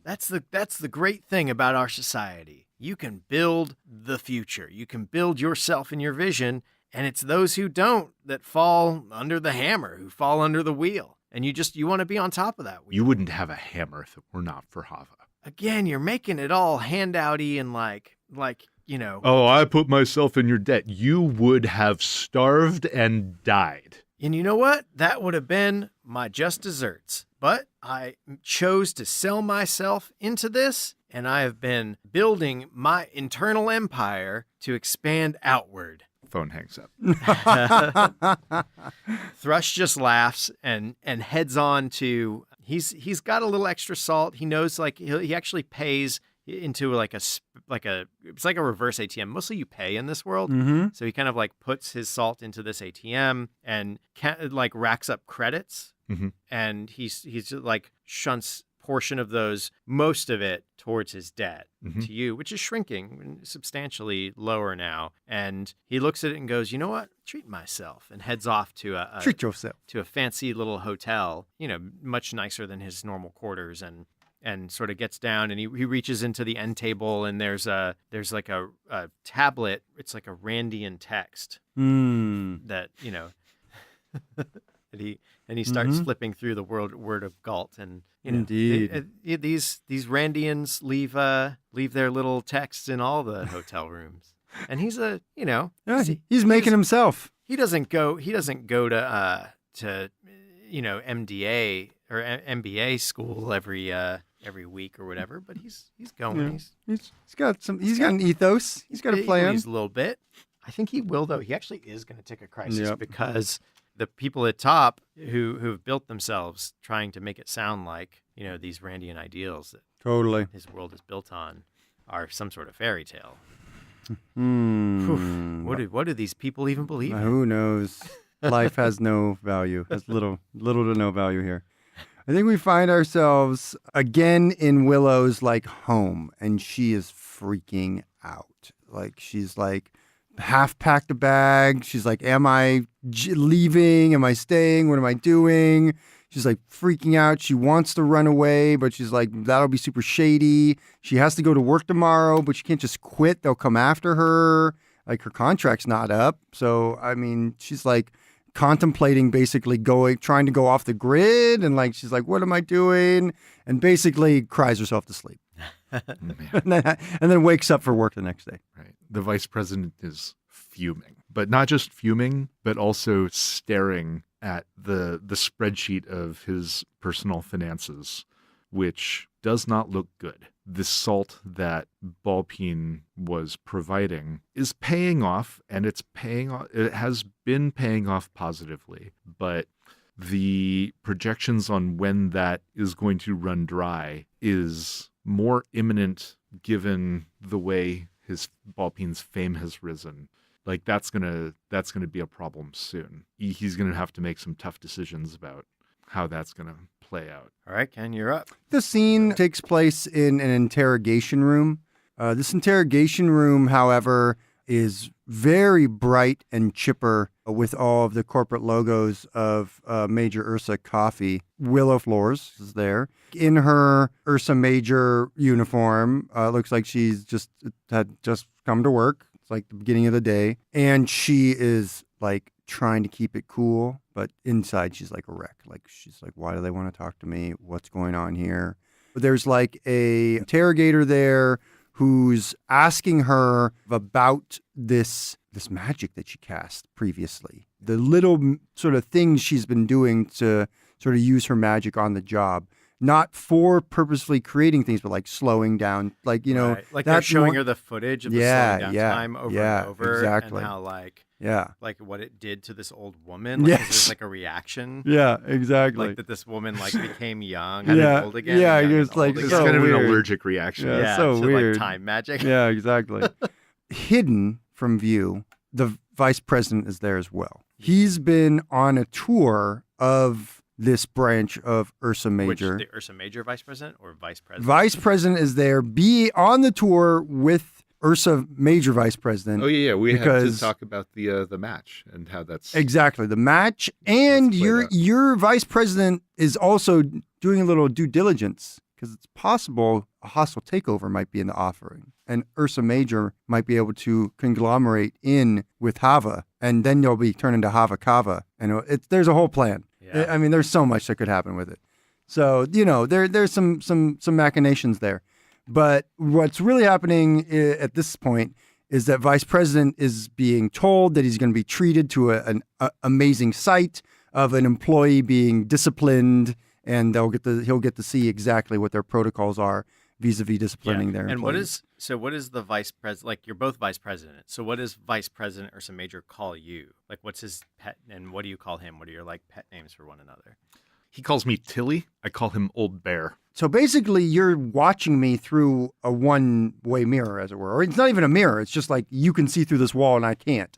that's the great thing about our society. You can build the future. You can build yourself and your vision, and it's those who don't that fall under the hammer, who fall under the wheel. And you want to be on top of that wheel. You wouldn't have a hammer if it were not for Hava. Again, you're making it all handouty and like. Oh, I put myself in your debt. You would have starved and died. And you know what? That would have been my just desserts. But I chose to sell myself into this, and I have been building my internal empire to expand outward. Phone hangs up. Thrush just laughs and heads on to. He's got a little extra salt. He knows he actually pays into it's like a reverse ATM. Mostly you pay in this world. Mm-hmm. So he kind of puts his salt into this ATM and racks up credits. Mm-hmm. And he's just shunts portion of those, most of it, towards his debt to you, which is shrinking substantially lower now. And he looks at it and goes, you know what? Treat myself, and heads off to Treat yourself. to a fancy little hotel, much nicer than his normal quarters, and sort of gets down and he reaches into the end table, and there's a tablet. It's like a Randian text that, and he starts flipping through the word of Galt, and Indeed. these Randians leave their little texts in all the hotel rooms, and he's He's making himself. he doesn't go to MDA or MBA school every week or whatever, but he's going. Yeah. He's got an ethos. He's got a plan. He's a little bit. I think he will, though. He actually is going to take a crisis Yep. because the people at top who've built themselves trying to make it sound like, these Randian ideals that Totally. his world is built on are some sort of fairy tale. Hmm. What do these people even believe in? Who knows? Life has no value. Has little to no value here. I think we find ourselves again in Willow's home, and she is freaking out. She's half packed a bag. She's like, am I leaving? Am I staying? What am I doing? She's freaking out. She wants to run away, but she's that'll be super shady. She has to go to work tomorrow, but she can't just quit. They'll come after her. Her contract's not up. So, I mean, she's contemplating basically trying to go off the grid. And she's what am I doing? And basically cries herself to sleep. and then wakes up for work the next day. Right. The vice president is fuming, but not just fuming, but also staring at the spreadsheet of his personal finances, which does not look good. The salt that Ballpeen was providing is paying off, and it has been paying off positively, but the projections on when that is going to run dry is more imminent given the way his Ballpeen's fame has risen. Like that's gonna be a problem soon. He's gonna have to make some tough decisions about how that's gonna play out. All right, Ken, you're up. The scene takes place in an interrogation room. This interrogation room, however, is very bright and chipper with all of the corporate logos of Major Ursa Coffee. Willow Floors is there. In her Ursa Major uniform, looks like she's had just come to work. It's like the beginning of the day. And she is like trying to keep it cool, but inside she's like a wreck. Like she's like, why do they want to talk to me? What's going on here? There's like a interrogator there who's asking her about this magic that she cast previously. The little sort of things she's been doing to sort of use her magic on the job. Not for purposefully creating things, but like slowing down, like, you know. Right. Like they're showing her the footage of the slowing down time over and over. Exactly. And how like what it did to this old woman. Like, Yes. there's like a reaction. Yeah, exactly. Like that this woman like became young and then old again. Yeah, and young you're and just like, old It's so again. kind of weird. an allergic reaction. Yeah, so to weird. like time magic. Yeah, exactly. Hidden from view, the vice president is there as well. He's been on a tour of this branch of Ursa Major. Which, the Ursa Major vice president or vice president? Vice president is there, be on the tour with Ursa Major vice president. Oh yeah, we have Because- to talk about the match and how that's Exactly, the match, and Let's play that. your vice president is also doing a little due diligence because it's possible a hostile takeover might be in the offering, and Ursa Major might be able to conglomerate in with Hava, and then you'll be turned into Hava Kava, and there's a whole plan. Yeah. I mean, there's so much that could happen with it. So there's some machinations there, but what's really happening at this point is that vice president is being told that he's going to be treated to an amazing sight of an employee being disciplined, and he'll get to see exactly what their protocols are vis-a-vis disciplining their And employees. what is the vice president? Like you're both vice president. So what does vice president Ursa Major call you? Like what's his pet and what do you call him? What are your like pet names for one another? He calls me Tilly. I call him Old Bear. So basically, you're watching me through a one-way mirror, as it were. Or it's not even a mirror. It's just like you can see through this wall and I can't.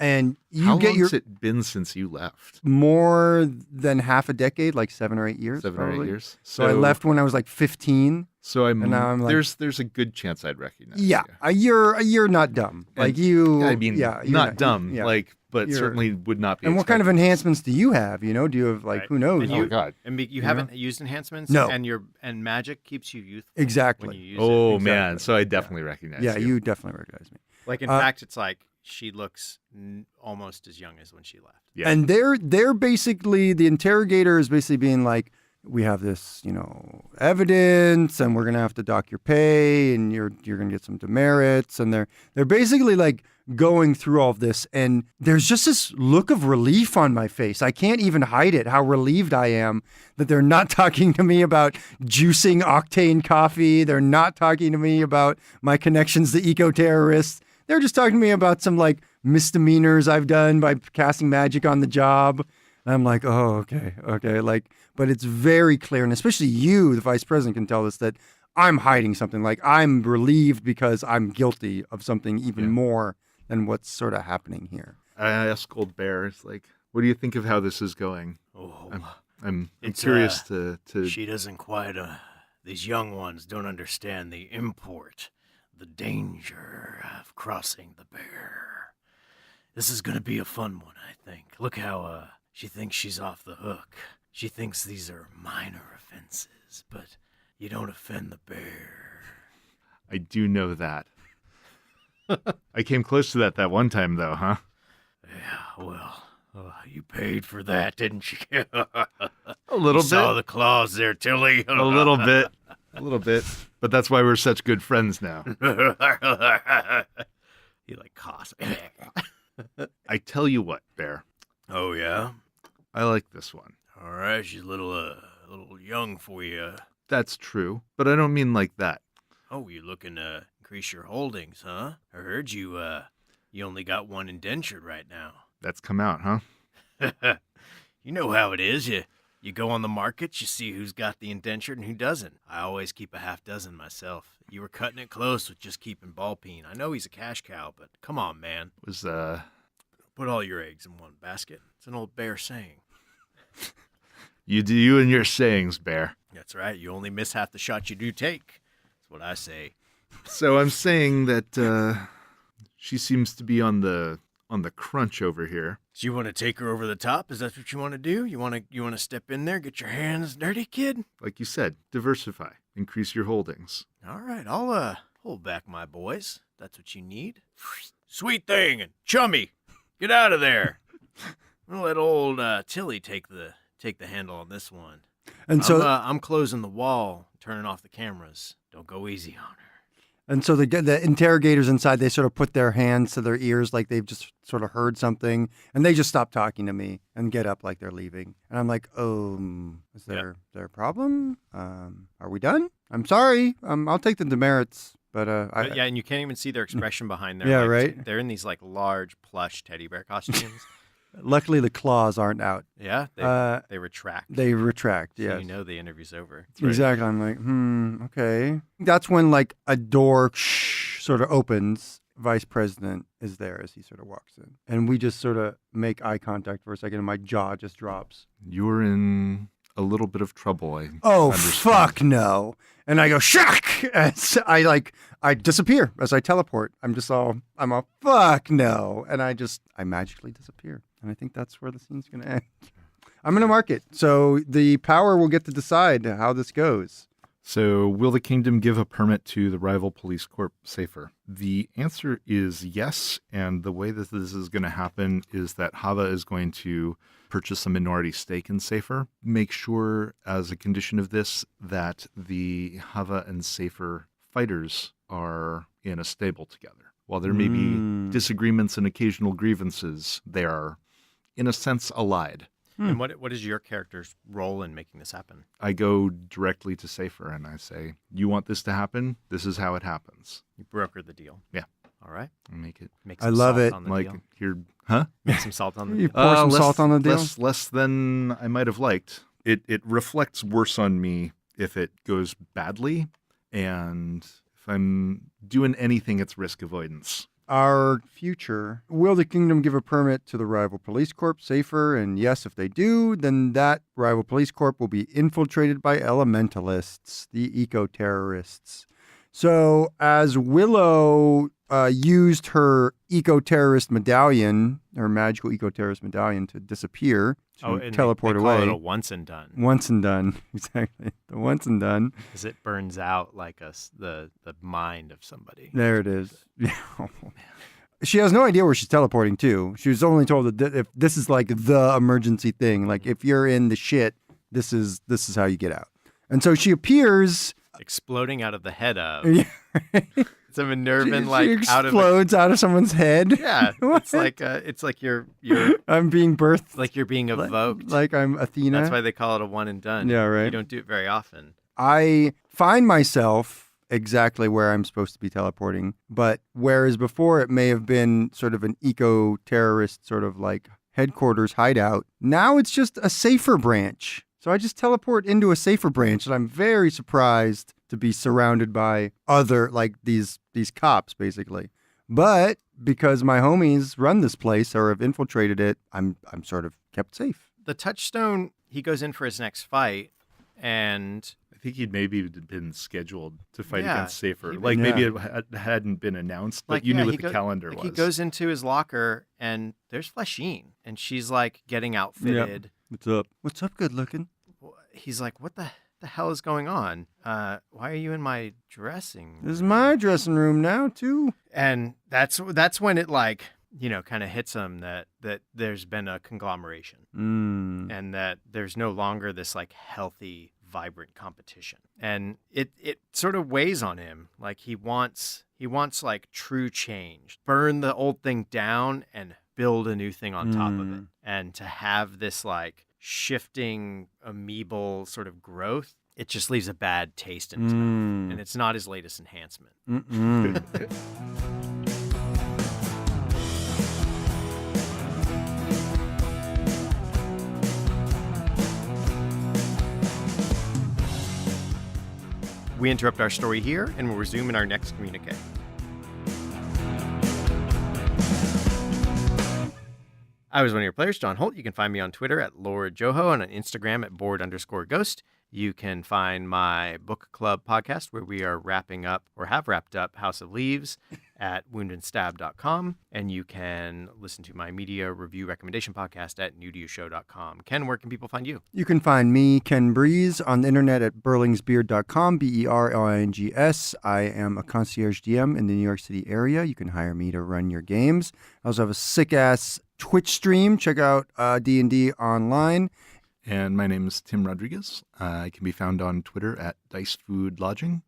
And you How get long's it been since you left? more than half a decade, like 7 or 8 years. 7 or 8 probably. years. So I left when I was like 15. So and now I'm like- there's a good chance I'd recognize. Yeah, you. you're not dumb. And- Like you. I mean, yeah, you're not dumb. yeah. Like, but You're- certainly would not be. And what kind of expected. enhancements do you have? Do you have like Right. who knows? And Oh God. And you haven't used enhancements? No. And magic keeps you youthful. Exactly. When you use Oh it. man, Exactly. so I definitely recognize. Yeah, you. you definitely recognize me. Like in Uh, fact, it's like she looks almost as young as when she left. Yeah. And they're basically, the interrogator is basically being like, we have this, evidence, and we're gonna have to dock your pay, and you're gonna get some demerits, and they're basically like going through all of this, and there's just this look of relief on my face. I can't even hide it, how relieved I am that they're not talking to me about juicing octane coffee. They're not talking to me about my connections to eco-terrorists. They're just talking to me about some like misdemeanors I've done by casting magic on the job. And I'm like, oh, okay. Like, but it's very clear, and especially you, the vice president, can tell us that I'm hiding something. Like, I'm relieved because I'm guilty of something even more than what's sort of happening here. I asked Old Bear, it's like, what do you think of how this is going? Oh, I'm It's, curious to. she doesn't quite. These young ones don't understand the import, the danger of crossing the bear. This is gonna be a fun one, I think. Look how she thinks she's off the hook. She thinks these are minor offenses, but you don't offend the bear. I do know that. I came close to that one time, though, huh? Yeah, well, you paid for that, didn't you? A little Saw bit. the claws there, Tilly. A little bit. A little bit. But that's why we're such good friends now. He like coughs. I tell you what, Bear. Oh yeah. I like this one. All right, she's a little young for you. That's true, but I don't mean like that. Oh, you looking to increase your holdings, huh? I heard you only got one indentured right now. That's come out, huh? You know how it is. You You go on the market, you see who's got the indentured and who doesn't. I always keep a half dozen myself. You were cutting it close with just keeping Ballpeen. I know he's a cash cow, but come on, man. Was Put all your eggs in one basket. It's an old bear saying. you do you and your sayings, Bear. That's right. You only miss half the shots you do take. That's what I say. So I'm saying that she seems to be on the crunch over here. So you want to take her over the top? Is that what you want to do? You want to step in there, get your hands dirty, kid? Like you said, diversify, increase your holdings. All right, I'll hold back my boys. That's what you need. Sweet thing and chummy, get out of there. I'm gonna let old Tilly take the handle on this one. And so, I'm closing the wall, turning off the cameras. Don't go easy on her. And so the interrogators inside, they sort of put their hands to their ears like they've just sort of heard something, and they just stop talking to me and get up like they're leaving. And I'm like, is there a problem? Are we done? I'm sorry. I'll take the demerits. But yeah, and you can't even see their expression behind there. Yeah, right. They're in these like large plush teddy bear costumes. Luckily, the claws aren't out. Yeah, they retract. They retract, So yes. you know the interview's over. Exactly. I'm like, okay. That's when like a door sort of opens. Vice President is there as he sort of walks in. And we just sort of make eye contact for a second and my jaw just drops. You're in a little bit of trouble, I Oh, understand. fuck no. And I go, shock! As I disappear as I teleport. I'm a fuck no. And I magically disappear. And I think that's where the scene's going to end. I'm going to mark it. So the power will get to decide how this goes. So will the kingdom give a permit to the rival police corp Safer? The answer is yes. And the way that this is going to happen is that Hava is going to purchase a minority stake in Safer. Make sure as a condition of this that the Hava and Safer fighters are in a stable together. While there may be disagreements and occasional grievances, they are, in a sense, allied. And what is your character's role in making this happen? I go directly to Safer and I say, you want this to happen? This is how it happens. You broker the deal. Yeah. All right. I make it. Make I some love salt it. on the like deal. here, huh? Make some salt on the You deal. pour some salt on the deal? Less than I might have liked. It reflects worse on me if it goes badly, and if I'm doing anything, it's risk avoidance. Our future. Will the kingdom give a permit to the rival police corp Safer? And yes, if they do, then that rival police corp will be infiltrated by elementalists, the eco-terrorists. So as Willow used her eco-terrorist medallion, her magical eco-terrorist medallion to disappear, to and teleport they away. call it a once and done. Once and done. Exactly. The once and done. Because it burns out like the mind of somebody. There it is. She has no idea where she's teleporting to. She was only told that if this is like the emergency thing, like if you're in the shit, this is how you get out. And so she appears. Exploding out of the head of. Yeah. It's a Minervan She like out of. explodes out of someone's head. Yeah, it's like you're I'm being birthed. like you're being evoked. Like I'm Athena. That's why they call it a one and done. Yeah, right. You don't do it very often. I find myself exactly where I'm supposed to be teleporting, but whereas before it may have been sort of an eco-terrorist sort of like headquarters hideout, now it's just a Safer branch. So I just teleport into a Safer branch, and I'm very surprised to be surrounded by other, like these cops, basically. But because my homies run this place or have infiltrated it, I'm sort of kept safe. The touchstone, he goes in for his next fight, and I think he'd maybe been scheduled to fight Yeah, against Safer. he- Like Yeah. maybe it hadn't been announced, but you knew what the calendar was. He goes into his locker, and there's Flasheen, and she's like getting outfitted. What's up? What's up, good looking? He's like, what the hell is going on? Why are you in my dressing This is room?" my dressing room now, too. And that's when it like, kind of hits him that there's been a conglomeration and that there's no longer this like healthy, vibrant competition. And it sort of weighs on him. Like he wants like true change, burn the old thing down and build a new thing on top of it. And to have this like shifting amoebal sort of growth, it just leaves a bad taste in his mouth. And it's not his latest enhancement. We interrupt our story here and will resume in our next communique. I was one of your players, John Holt. You can find me on Twitter at Lord Joho and on Instagram at board_ghost. You can find my book club podcast where we are wrapping up or have wrapped up House of Leaves at woundandstab.com. And you can listen to my media review recommendation podcast at newtoyoushow.com. Ken, where can people find you? You can find me, Ken Breese, on the internet at burlingsbeard.com, BERLINGS. I am a concierge DM in the New York City area. You can hire me to run your games. I also have a sick-ass Twitch stream. Check out D&D online. And my name is Tim Rodriguez. I can be found on Twitter at DiceFoodLodging.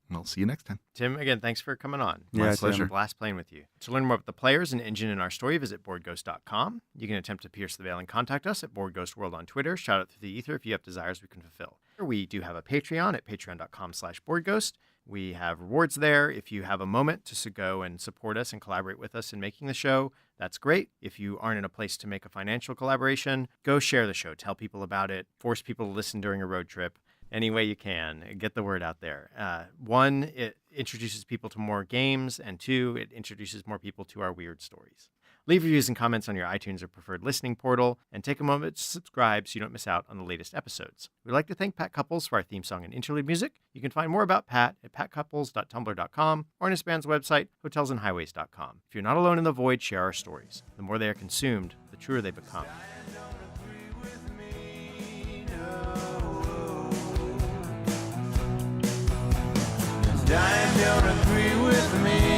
And I'll see you next time. Tim, again, thanhanks for coming on. Yeah, It's been pleasure. a blast playing with you. To learn more about the players and engine in our story, visit boardghost.com. You can attempt to pierce the veil and contact us at BoardGhostWorld on Twitter. Shout out through the ether if you have desires we can fulfill. We do have a Patreon at patreon.com/BoardGhost. We have rewards there. If you have a moment to go and support us and collaborate with us in making the show, that's great. If you aren't in a place to make a financial collaboration, go share the show. Tell people about it. Force people to listen during a road trip. Any way you can, get the word out there. One, it introduces people to more games, and two, it introduces more people to our weird stories. Leave reviews and comments on your iTunes or preferred listening portal, and take a moment to subscribe so you don't miss out on the latest episodes. We'd like to thank Pat Couples for our theme song and interlude music. You can find more about Pat at patcouples.tumblr.com or on his band's website, hotelsandhighways.com. If you're not alone in the void, share our stories. The more they are consumed, the truer they become. Dying don't agree with me.